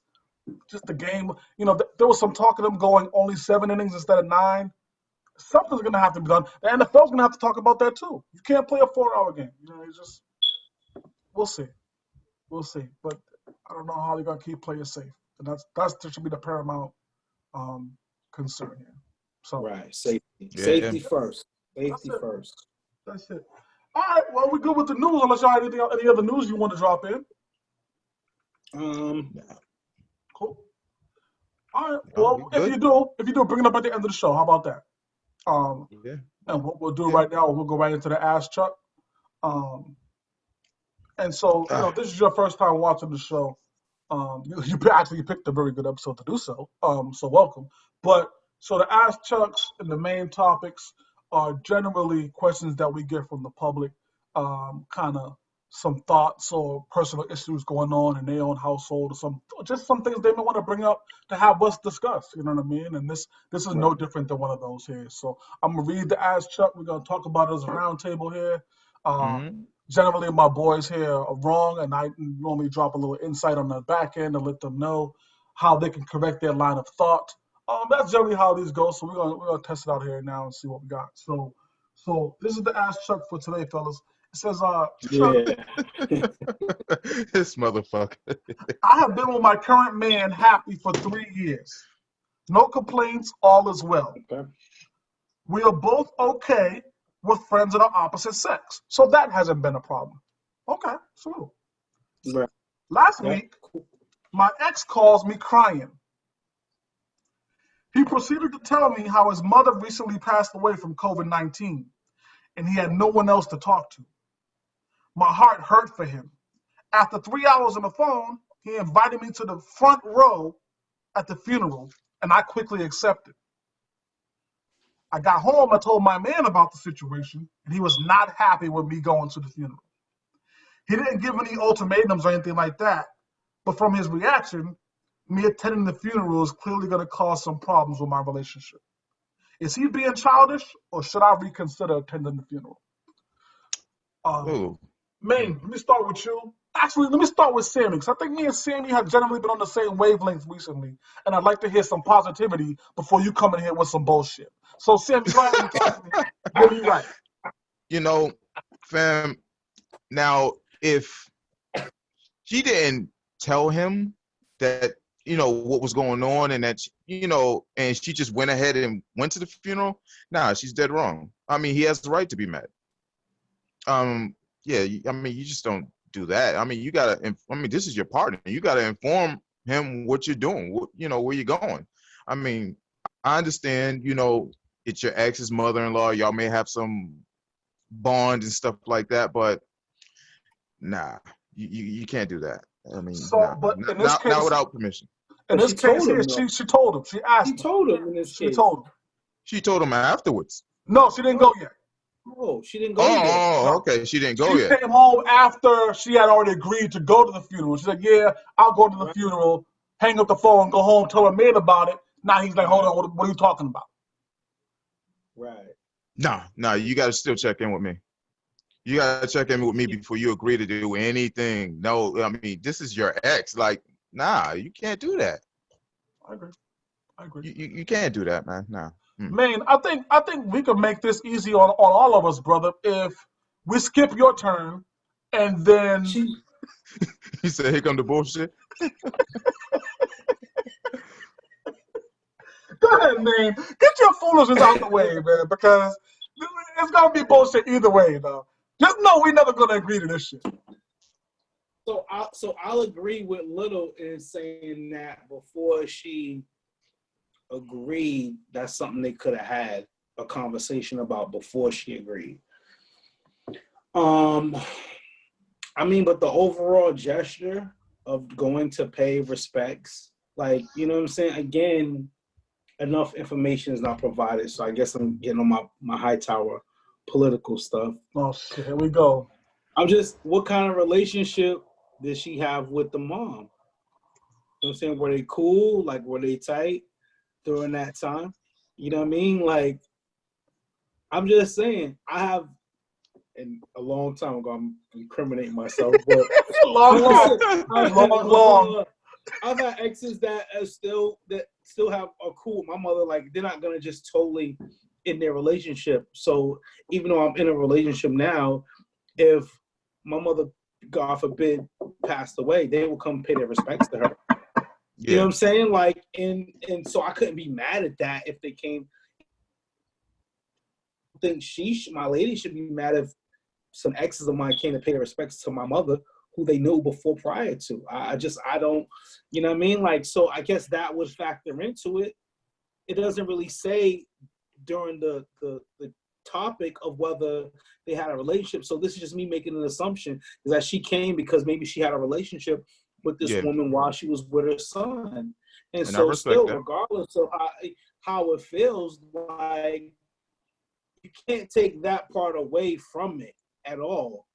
just the game. There was some talk of them going only 7 innings instead of 9. Something's gonna have to be done. The NFL's gonna have to talk about that too. You can't play a 4-hour game. It's just we'll see. We'll see. But I don't know how they're gonna keep players safe. And that should be the paramount concern here. So Right. Safety. Yeah. Safety first. that's Safety it. first. That's it. All right. Well, we're good with the news. Unless y'all have any other news you want to drop in. Um, Cool. All right. No, Well, we if good. you do, bring it up at the end of the show. How about that? Um, Yeah. and what we'll do Yeah. right now, we'll go right into the ass chuck. Um, and so, Ah, this is your first time watching the show. You actually picked a very good episode to do so. So welcome. But so the ask chucks and the main topics are generally questions that we get from the public, kind of some thoughts or personal issues going on in their own household, or just some things they may want to bring up to have us discuss. You know what I mean? And this is no right. different than one of those here. So I'm gonna read the ask chuck. We're gonna talk about it as a roundtable here. mhm. Generally, my boys here are wrong, and I normally drop a little insight on the back end to let them know how they can correct their line of thought. That's generally how these go. So we're gonna test it out here now and see what we got. So this is the ask Chuck for today, fellas. It says, Chuck, Yeah. This motherfucker. I have been with my current man happy for 3 years. No complaints, all is well. Okay. We are both okay with friends of the opposite sex, so that hasn't been a problem. Okay, so Right. last Yeah. week my ex calls me crying. He proceeded to tell me how his mother recently passed away from COVID-19 and he had no one else to talk to. My heart hurt for him. After 3 hours on the phone, he invited me to the front row at the funeral and I quickly accepted. I got home, I told my man about the situation and he was not happy with me going to the funeral. He didn't give any ultimatums or anything like that, but from his reaction, me attending the funeral is clearly going to cause some problems with my relationship. Is he being childish, or should I reconsider attending the funeral? Um, Oh. Maine, let me start with you. Actually, let me start with Sammy, because I think me and Sammy have generally been on the same wavelength recently, and I'd like to hear some positivity before you come in here with some bullshit. So, Sammy, go ahead and talk to me. Give me right. You know, fam, now if she didn't tell him that, what was going on and that, and she just went ahead and went to the funeral, nah, she's dead wrong. I mean, he has the right to be mad. Yeah, I mean, you just don't do that. I mean, this is your partner. You gotta inform him what you're doing, where you're going. I mean, I understand, it's your ex's mother-in-law. Y'all may have some bond and stuff like that, but nah, you can't do that. I mean, So, nah, but not without permission. in But this she case told here, him though. she told him. She She asked him. told him in this She case. told him. She told him afterwards. No, she didn't No, go yet. no, she didn't go yet. Oh, No. okay. She didn't go She yet. came home after she had already agreed to go to the funeral. She said, "Yeah, I'll go to the Right. funeral, hang up the phone, go home, tell her man about it." Now he's like, "Hold Right. on, what are you talking about?" Right. Nah, you got to still check in with me. You got to check in with me before you agree to do anything. No, I mean, this is your ex. Like, nah, you can't do that. I agree. I agree. You can't do that, man. Nah. Man, I think we could make this easy on all of us, brother. If we skip your turn, and then She He said, here come the bullshit. go ahead, man, get your foolishness out the way, man, because it's gonna be bullshit either way, though. Just know we never gonna agree to this shit. I'll agree with Little in saying that before she agreed, that's something they could have had a conversation about before she agreed. I mean, but the overall gesture of going to pay respects, like, you know what I'm saying? Again, enough information is not provided. So I guess I'm getting on my high tower political stuff. Oh shit, here we go. I'm just, what kind of relationship did she have with the mom? You know what I'm saying? Were they cool? Like, were they tight during that time? You know what I mean? Like, I'm just saying, I have, and a long time ago, I'm incriminating myself, but long. I've had exes that still have are cool. My mother, like, they're not gonna just totally in their relationship. So even though I'm in a relationship now, if my mother, God forbid, passed away, they will come pay their respects to her. Yeah. You know what I'm saying? Like, and so I couldn't be mad at that if they came. I think my lady should be mad if some exes of mine came to pay their respects to my mother, who they knew before prior to. I don't, you know what I mean? Like, so I guess that would factor into it. It doesn't really say during the topic of whether they had a relationship. So this is just me making an assumption, is that she came because maybe she had a relationship with this woman while she was with her son. And so still, that, regardless of how it feels, like, you can't take that part away from it at all.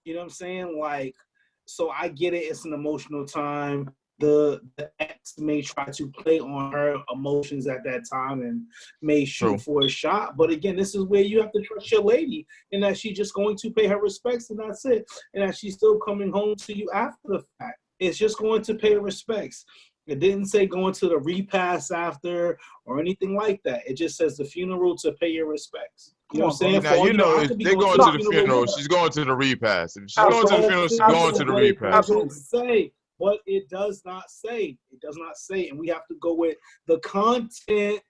You know what I'm saying? Like, so I get it. It's an emotional time. The ex may try to play on her emotions at that time and may shoot for a shot. But again, this is where you have to trust your lady, and that she's just going to pay her respects, and that's it. And that she's still coming home to you after the fact. It's just going to pay her respects. It didn't say going to the repast after or anything like that. It just says the funeral to pay your respects. You know what I'm saying? Now, if they're going to the funeral, she's going to the repast. If she's going to the funeral, she's going to the repast. It doesn't say, but it does not say. It does not say. And we have to go with the content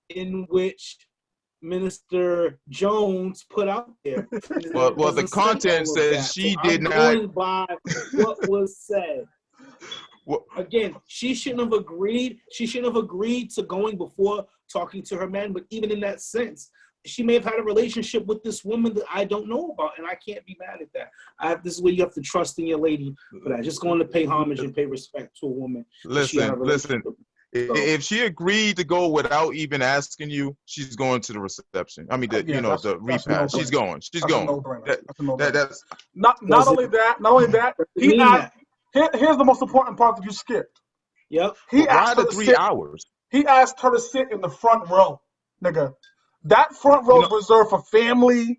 in which Minister Jones put out there. Well, the content says she did not. I'm going by what was said. Again, she shouldn't have agreed. She shouldn't have agreed to going before talking to her man. But even in that sense, she may have had a relationship with this woman that I don't know about, and I can't be mad at that. This is where you have to trust in your lady for that. Just going to pay homage and pay respect to a woman. Listen. If she agreed to go without even asking you, she's going to the reception. I mean, the repast. She's going. She's going. That's not only that. He asked. Here's the most important part that you skipped. Yep. He asked her 3 hours. He asked her to sit in the front row, nigga. That front row is reserved for family,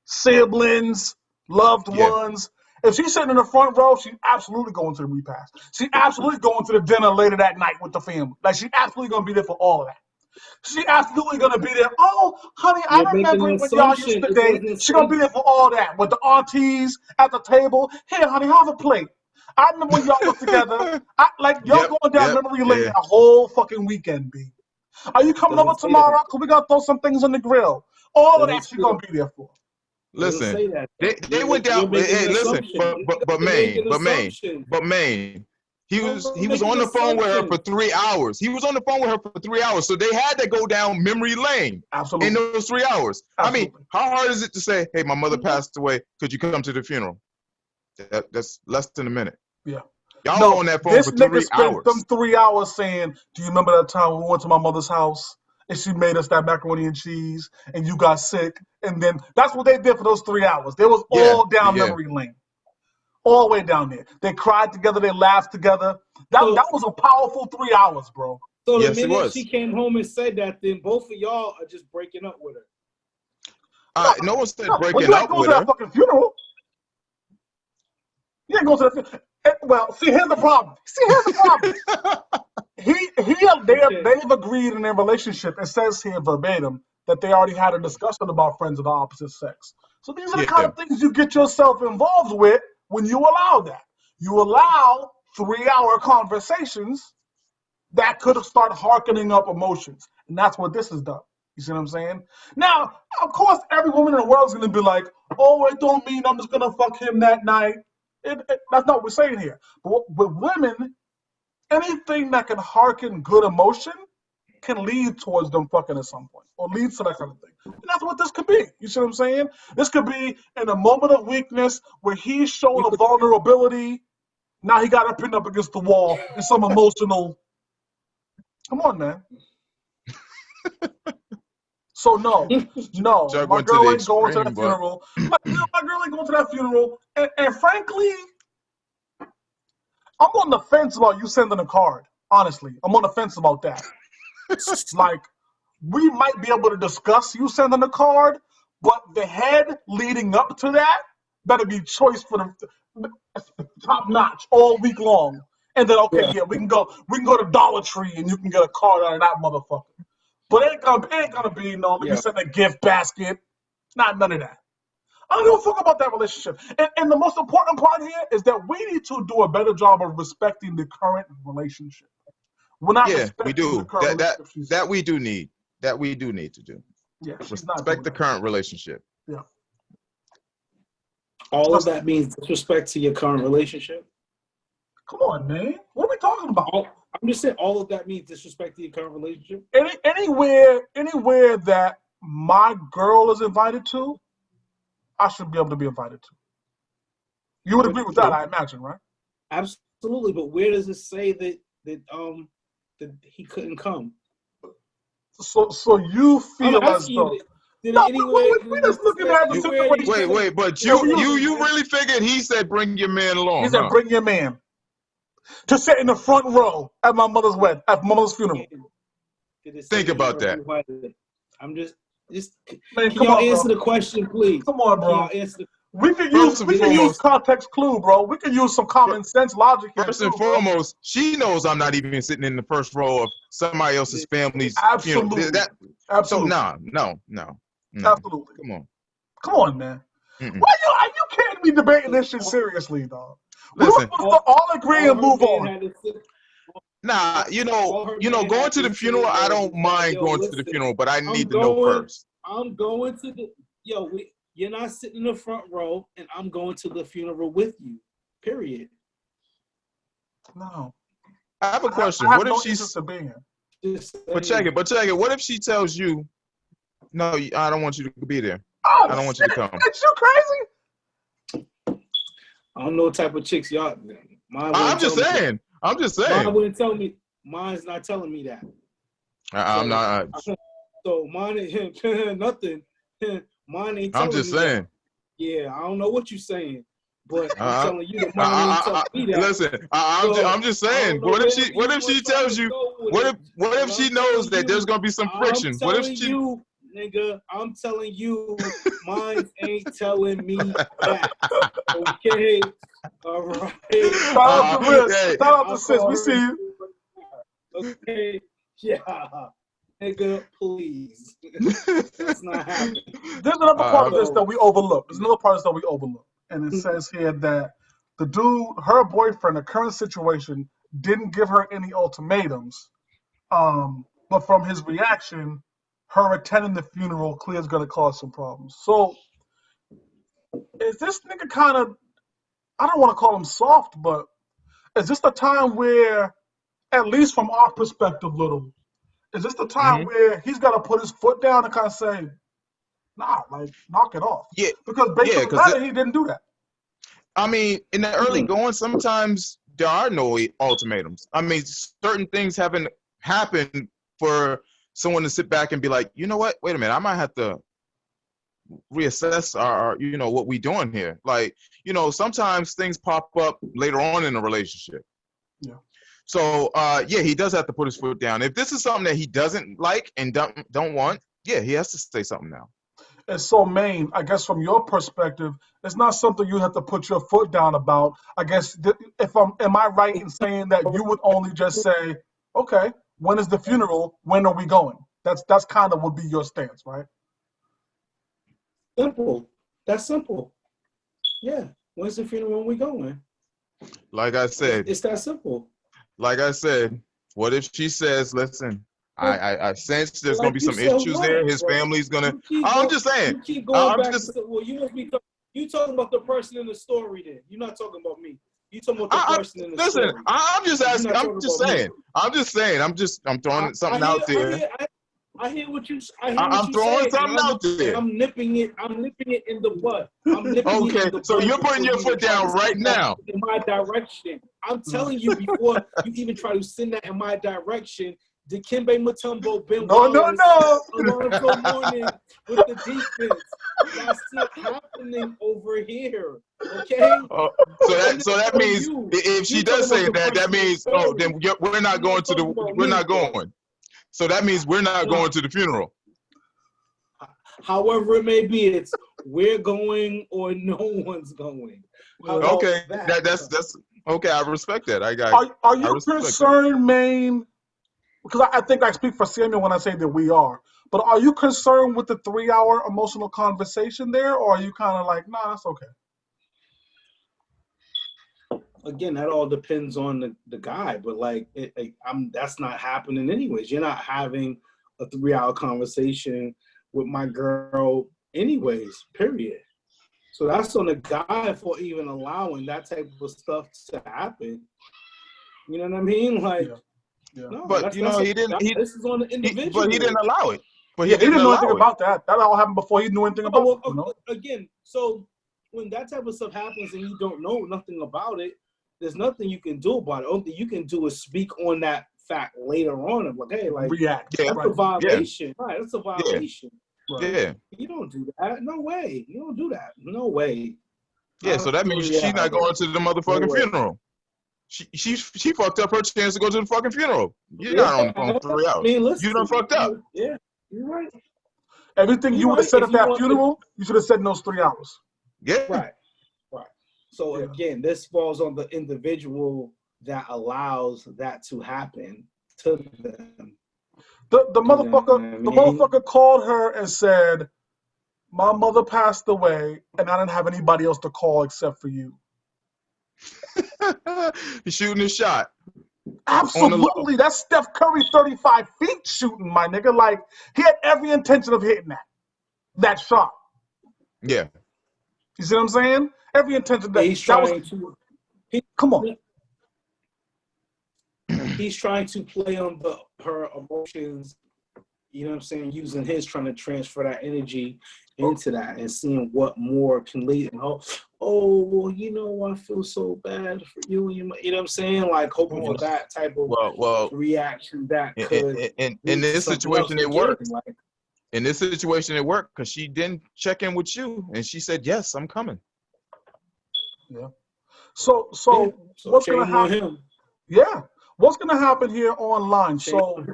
siblings, loved ones. If she's sitting in the front row, she's absolutely going to the repast. She's absolutely going to the dinner later that night with the family. Like, she's absolutely going to be there for all of that. She's absolutely going to be there. Oh, honey, I remember when y'all used to date. She's going to be there for all that. With the aunties at the table. Here, honey, have a plate. I remember when y'all was together. Y'all going down memory lane a whole fucking weekend, B. Are you coming over tomorrow? Because we got to throw some things on the grill. All of that she's going to be there for. Listen, they went down. Hey, listen, but Maine, he was on the phone with her for 3 hours. He was on the phone with her for 3 hours. So they had to go down memory lane in those 3 hours. Absolutely. I mean, how hard is it to say, hey, my mother passed away. Could you come to the funeral? That's less than a minute. Yeah. Y'all on that phone for 3 hours. This nigga spent them 3 hours saying, do you remember that time we went to my mother's house and she made us that macaroni and cheese and you got sick? And then that's what they did for those 3 hours. They was all down memory lane. All the way down there. They cried together. They laughed together. That was a powerful 3 hours, bro. So the minute she came home and said that, then both of y'all are just breaking up with her. No one said breaking up with her. That fucking funeral. You ain't going to the funeral. Well, see, here's the problem. They've agreed in their relationship. It says here verbatim that they already had a discussion about friends of the opposite sex. So these are the kind of things you get yourself involved with when you allow that. You allow 3-hour conversations that could start harkening up emotions. And that's what this has done. You see what I'm saying? Now, of course, every woman in the world is going to be like, oh, it don't mean I'm just going to fuck him that night. That's not what we're saying here. But with women, anything that can hearken good emotion can lead towards them fucking at some point, or lead to that kind of thing. And that's what this could be. You see what I'm saying? This could be in a moment of weakness where he's showing a vulnerability. Now he got to pin up against the wall in some emotional. Come on, man. So no, Chuck my went to girl the ain't going to extreme, that but funeral. My girl ain't going to that funeral. And frankly, I'm on the fence about you sending a card. Honestly, I'm on the fence about that. Like, we might be able to discuss you sending a card, but the head leading up to that better be choice for the top notch all week long. And then okay, Yeah. yeah, we can go to Dollar Tree and you can get a card out of that motherfucker. But it ain't gonna be no you Yeah. send a gift basket. Not none of that. I don't give a fuck about that relationship. And the most important part here is that we need to do a better job of respecting the current relationship. We're not yeah, we respecting the do. current That relationship she's in. that we do need. That we do need to do. Yeah, she's not Respect doing the that. current relationship. Yeah. All of that means disrespect to your current relationship. Come on, man. What are we talking about? I'm just saying, all of that means disrespect to your current relationship. Anywhere that my girl is invited to, I should be able to be invited to. You would agree with that, I imagine, right? Absolutely, but where does it say that he couldn't come? So you I'm feel as asking though you, did no, it anywhere? we just looking at the situation. Wait, but Yeah, you really figured he said bring your man He along, said huh? bring your man to sit in the front row at my mother's wedding, at my mother's funeral. Did it say Think that he about was that. invited? I'm just Man, can come y'all on, answer bro. the question, please? Come on, Can bro. y'all answer the We can First and use foremost, context clue, bro. We can use some common sense logic here first too, and bro. foremost, she knows I'm not even sitting in the first row of somebody else's family's funeral. Absolutely. So Absolutely. no. Absolutely. Come on. Come on, man. Mm-mm. Why you can't be debating this shit seriously, dog? We were Listen, supposed to all agree and all her move man on. had to say, nah, all her man going had to to the say funeral, I was don't is that, mind yo, going to the listen, funeral, but I need I'm to know going first. to the you're not sitting in the front row, and I'm going to the funeral with you. Period. No. I have a I question. have What if no she's interest in being here. Just but check saying. it. What if she tells you, no, I don't want you to be there. Oh, I don't want you shit. to come. Bitch, you crazy? I don't know what type of chicks y'all. Mine I'm wouldn't just tell me. saying. I'm just Mine saying. wouldn't tell me. Mine's not telling me that. I'm not. So mine ain't nothing. Mine ain't I'm telling just me that. saying. Yeah, I don't know what you're saying, but I'm telling you that mine ain't telling me that. Listen, So I'm just I saying. don't know where What you if were she trying tells to you? go with What it. if But she I'm knows telling that there's you, gonna be some I'm friction? What if telling she? you, nigga, I'm telling you, mine ain't telling me that. Okay, all right. Shout out to Riz. Hey, Shout out to I'll Sis. call We her. see you. Okay, yeah, nigga, please. That's not happening. There's another part of this So, that we overlook. There's another part of this that we overlook. And it says here that the dude, her boyfriend, the current situation, didn't give her any ultimatums. But from his reaction, her attending the funeral clearly is going to cause some problems. So is this nigga kind of, I don't want to call him soft, but is this the time where, at least from our perspective, little, is this the time hmm where he's got to put his foot down and kind of say, nah, like, knock it off? Yeah, Because based on the because letter, he didn't do that. I mean, in the early going, sometimes there are no ultimatums. I mean, certain things haven't happened for someone to sit back and be like, you know what? Wait a minute, I might have to reassess our what we doing here. Like, sometimes things pop up later on in a relationship. Yeah. So yeah, he does have to put his foot down. If this is something that he doesn't like and don't want, yeah, he has to say something now. And so, Maine, I guess from your perspective, it's not something you have to put your foot down about. I guess am I right in saying that you would only just say, okay, when is the funeral? When are we going? That's kind of would be your stance, right? simple. That's simple. Yeah. When's the funeral? When we going? Like I said, It's that simple. what if she says, listen, I sense there's gonna Like be you some said, issues what, there. His bro? family's gonna. I'm just saying. You keep going I'm back to just. well, you must be you talking about the person in the story. Then you're not talking about me. You talking about the person in the Listen. story. I'm just You're asking. not I'm talking just about me. saying. I'm throwing something out there. I hear what you I'm throwing saying, and something out there. I'm nipping it. I'm nipping it in the butt. I'm nipping it Okay, in the so butt you're before putting your you even foot try down to right send that now. in my direction. I'm telling you before you even try to send that in my direction. Dikembe Mutombo, Ben No, Wallace, no. Alonzo Mourning with the defense. That's not happening over here. Okay? So that means if she does say that, that means then we're not going to the we're not going. So that means we're not going to the funeral. However it may be, it's we're going or no one's going. Okay, that's okay. I respect that. Are you concerned, Maine? Because I think I speak for Samuel when I say that we are. But are you concerned with the 3-hour emotional conversation there, or are you kind of like, nah, that's okay? Again, that all depends on the guy, but like, that's not happening anyways. You're not having a 3-hour conversation with my girl anyways, period. So that's on the guy for even allowing that type of stuff to happen. You know what I mean? Like, yeah. No, but you know, he didn't. This is on the individual. But he didn't allow it. But he didn't know anything about that. That all happened before he knew anything about it. You know? Again, so when that type of stuff happens and you don't know nothing about it, there's nothing you can do about it. All you can do is speak on that fact later on and like, hey, like, react. That's a violation. Yeah. Right, that's a violation. Yeah. You don't do that. No way. You don't do that. No way. Yeah, so that means she's not going to the motherfucking funeral. She fucked up her chance to go to the fucking funeral. You're not on the phone for 3 hours. I mean, listen, you done fucked up. Yeah, you're right. Everything you would have said at that funeral, you should have said in those 3 hours. Yeah. Right. So again, this falls on the individual that allows that to happen to them. The motherfucker called her and said, "My mother passed away, and I didn't have anybody else to call except for you." He's shooting his shot. Absolutely, that's Steph Curry 35 feet shooting, my nigga. Like, he had every intention of hitting that shot. Yeah. You see what I'm saying? Every intention that he's trying to. Come on. He's trying to play on her emotions. You know what I'm saying? Using his, trying to transfer that energy into that and seeing what more can lead. Well, you know, I feel so bad for you. You know what I'm saying? Like, hoping for that type of reaction that could. In this situation, it worked. In this situation, it worked because she didn't check in with you, and she said, "Yes, I'm coming." Yeah. So what's gonna happen? Yeah. What's gonna happen here online? So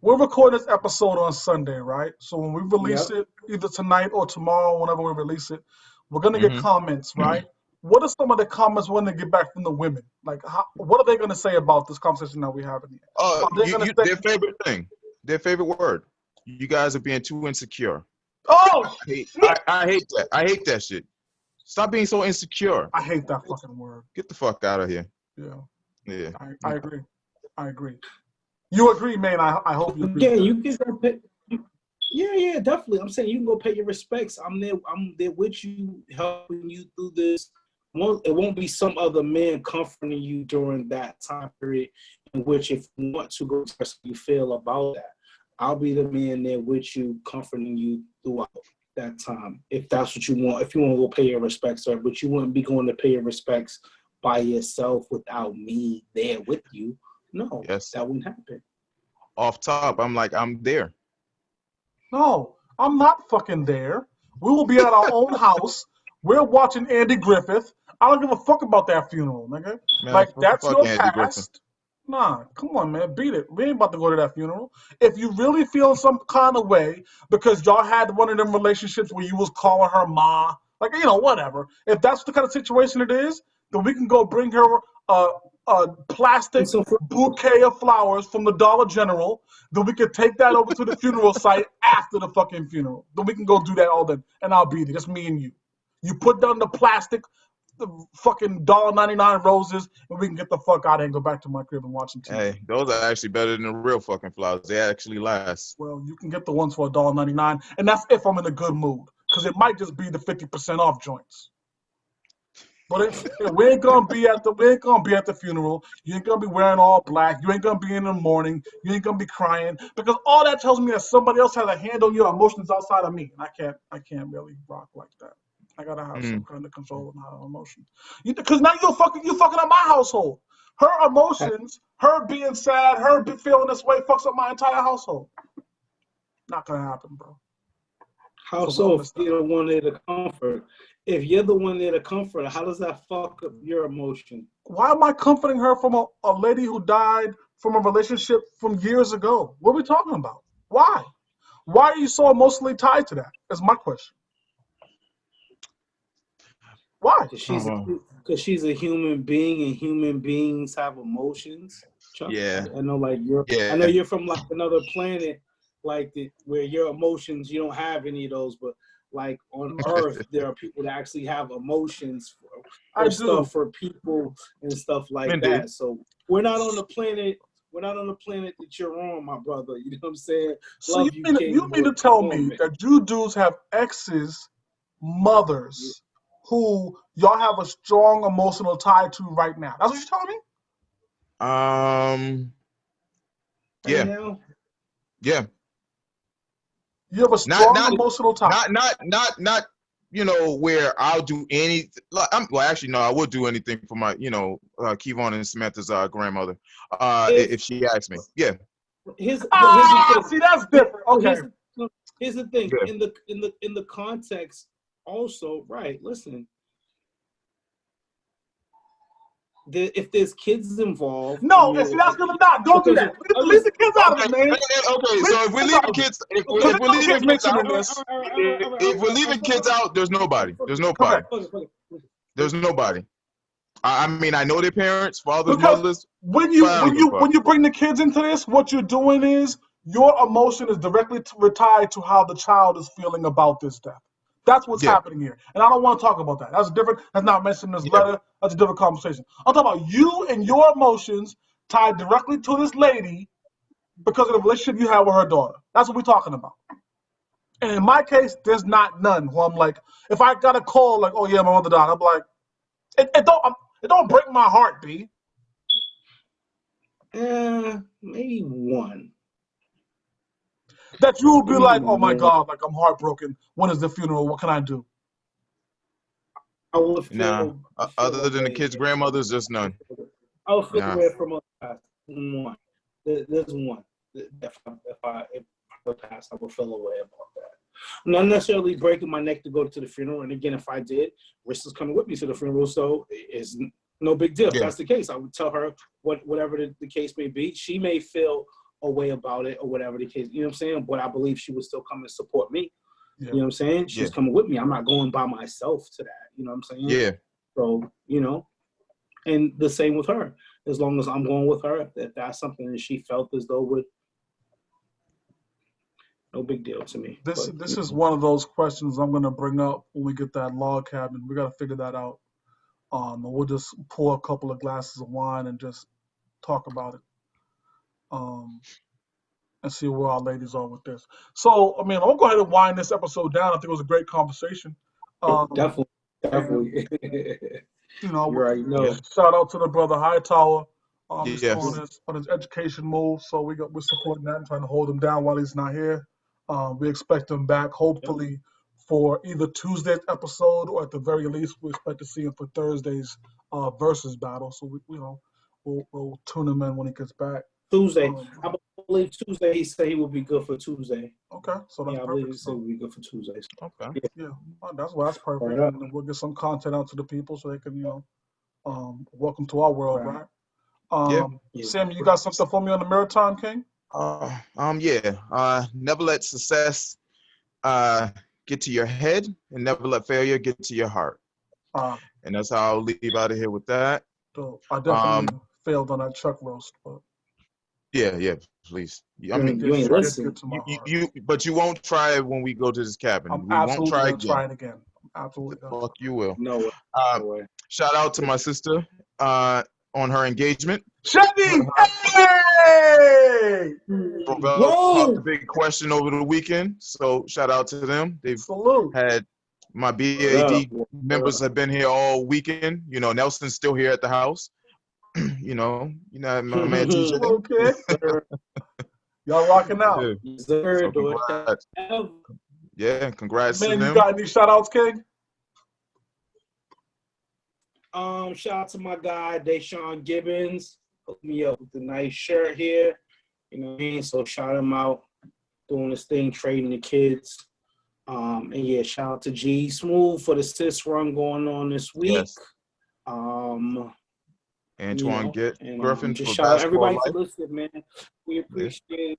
we're recording this episode on Sunday, right? So when we release it, either tonight or tomorrow, whenever we release it, we're gonna get comments, right? What are some of the comments when they get back from the women? Like, what are they gonna say about this conversation that we're having here? Their favorite thing, their favorite word. You guys are being too insecure. Oh, I hate that. I hate that shit. Stop being so insecure. I hate that fucking word. Get the fuck out of here. Yeah. I agree. You agree, man? I hope you agree. Yeah, you can go pay. Yeah, definitely. I'm saying you can go pay your respects. I'm there with you, helping you through this. It won't be some other man comforting you during that time period in which, if you want to go express how you feel about that, I'll be the man there with you, comforting you throughout that time. If that's what you want, if you want to go pay your respects, sir, but you wouldn't be going to pay your respects by yourself without me there with you. No, that wouldn't happen. Off top, I'm there. No, I'm not fucking there. We will be at our own house. We're watching Andy Griffith. I don't give a fuck about that funeral, nigga. Man, like, that's your Andy past. Griffith. Nah, come on, man. Beat it. We ain't about to go to that funeral. If you really feel some kind of way because y'all had one of them relationships where you was calling her ma, like, you know, whatever. If that's the kind of situation it is, then we can go bring her a plastic bouquet of flowers from the Dollar General. Then we can take that over to the funeral site after the fucking funeral. Then we can go do that all then, and I'll be there. Just me and you. You put down the plastic, the fucking $1.99 roses, and we can get the fuck out and go back to my crib and watch some TV. Hey, those are actually better than the real fucking flowers. They actually last. Well, you can get the ones for $1.99, and that's if I'm in a good mood, because it might just be the 50% off joints. But we ain't gonna be at the funeral. You ain't gonna be wearing all black. You ain't gonna be in the morning. You ain't gonna be crying, because all that tells me that somebody else has a hand on your emotions outside of me. And I can't really rock like that. I gotta have some kind of control of my emotions. Because now you're fucking up my household. Her emotions Her being sad, her feeling this way fucks up my entire household. Not gonna happen, bro. How so? If you're the one there to comfort, if you're the one there to comfort, how does that fuck up your emotion? Why am I comforting her from a lady who died from a relationship from years ago? What are we talking about? Why? Why are you so emotionally tied to that? That's my question. Why? Because she's a human being, and human beings have emotions. Chuck, Yeah. I know, like I know you're from like another planet, like where your emotions, you don't have any of those, but like on Earth, there are people that actually have emotions for stuff, for people and stuff like Indeed. that. So we're not on the planet. We're not on the planet that you're on, my brother. You know what I'm saying? So you mean to tell me that you dudes have exes, mothers, who y'all have a strong emotional tie to right now? That's what you're telling me? Yeah. Right now? Yeah. You have a strong emotional tie. Not where I'll do anything. Well, actually, no, I would do anything for my, Kevon and Samantha's grandmother, if she asks me. Yeah. Here's the thing. See, that's different. Okay. Here's the thing. Yeah. In the context, also, right? Listen. If there's kids involved, no, if that's gonna not, don't do that. Leave the kids out of it, man. Okay, so if we're leaving kids, if we're leaving kids out, there's nobody. There's nobody. There's nobody. I mean, I know their parents, fathers, mothers. When you bring the kids into this, what you're doing is your emotion is directly tied to how the child is feeling about this death. That's what's happening here. And I don't want to talk about that. That's different. That's not mentioned in this letter. That's a different conversation. I'm talking about you and your emotions tied directly to this lady because of the relationship you have with her daughter. That's what we're talking about. And in my case, there's not none who I'm like, if I got a call like, oh yeah, my mother died, I'm like, it don't break my heart, B. Maybe one. That you would be like, oh my God, like I'm heartbroken. When is the funeral? What can I do? I would feel, other than the kids' grandmothers, there's none. I would feel away from one. There's one. If I pass, I would feel away about that. I'm not necessarily breaking my neck to go to the funeral. And again, if I did, Riss is coming with me to the funeral, so it's no big deal. If that's the case, I would tell her whatever the case may be. She may feel a way about it or whatever the case, you know what I'm saying? But I believe she would still come and support me. Yeah. You know what I'm saying? She's coming with me. I'm not going by myself to that. You know what I'm saying? Yeah. So, and the same with her. As long as I'm going with her, if that's something that she felt as though would, no big deal to me. This is one of those questions I'm going to bring up when we get that log cabin. We got to figure that out. And we'll just pour a couple of glasses of wine and just talk about it. And see where our ladies are with this. So, I mean, I'll go ahead and wind this episode down. I think it was a great conversation. Definitely. Shout out to the brother Hightower on his education move. So we're supporting that and trying to hold him down while he's not here. We expect him back, hopefully, for either Tuesday's episode or at the very least, we expect to see him for Thursday's versus battle. So we'll tune him in when he gets back. Tuesday. I believe Tuesday he said he would be good for Tuesday. Okay. So that's perfect. I believe he said he would be good for Tuesday. Okay. Yeah. That's perfect. Right. And we'll get some content out to the people so they can, welcome to our world, right? Sam, you got something for me on the Maritime King? Never let success get to your head and never let failure get to your heart. And that's how I'll leave out of here with that. So I definitely failed on that Chuck roast, but yeah, please. I mean, you ain't listening. But you won't try it when we go to this cabin. I'm we absolutely won't try it again. Absolutely. Fuck you will. No way. Shout out to my sister on her engagement. Chevy! Hey! Popped the big question over the weekend, so shout out to them. They've had my BAD members have been here all weekend. Nelson's still here at the house. my man TJ. Okay. Y'all rocking out. Congrats to them. them. You got any shout outs, King? Shout out to my guy, Deshaun Gibbons. hooked me up with a nice shirt here. You know what I mean? So shout him out, doing this thing, trading the kids. And yeah, shout out to G Smooth for the sis run going on this week. Yes. Antoine Griffin just for shout out Basketball everybody Life. for listening, man. We appreciate it.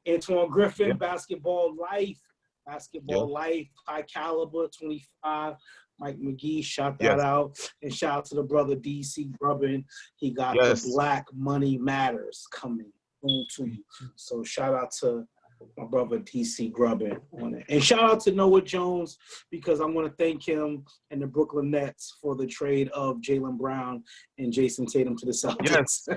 Antoine Griffin, Basketball Life, Life, High Caliber 25. Mike McGee, shout that out. And shout out to the brother DC Grubbin. He got the Black Money Matters coming soon to you. So shout out to my brother DC Grubbin on it. And shout out to Noah Jones, because I want to thank him and the Brooklyn Nets for the trade of Jaylen Brown and Jason Tatum to the Celtics. Yes.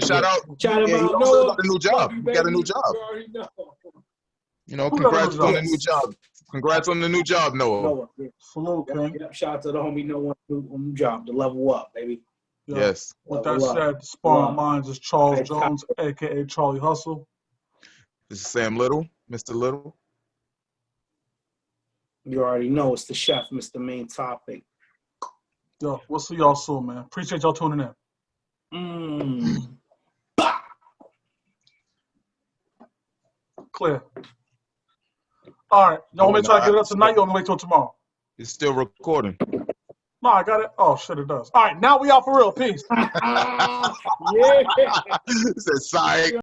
Shout out. Shout him out. Also Noah, got a new job. you Got a new job. You already know. Congrats on the new job. Congrats on the new job, Noah. Salute, King. Shout out to the homie Noah on the new job, to level up, baby. Yes. With that said, Sparring Minds is Charles Jones, a.k.a. Charlie Hustle. This is Sam Little, Mr. Little. You already know it's the chef, Mr. Main Topic. Yo, we'll see y'all soon, man. Appreciate y'all tuning in. Clear. All right. Y'all want me to try to get it up tonight? You want me to wait till tomorrow? It's still recording. No, I got it. Oh, shit, it does. All right, now we out for real. Peace. Yeah. It says, sorry.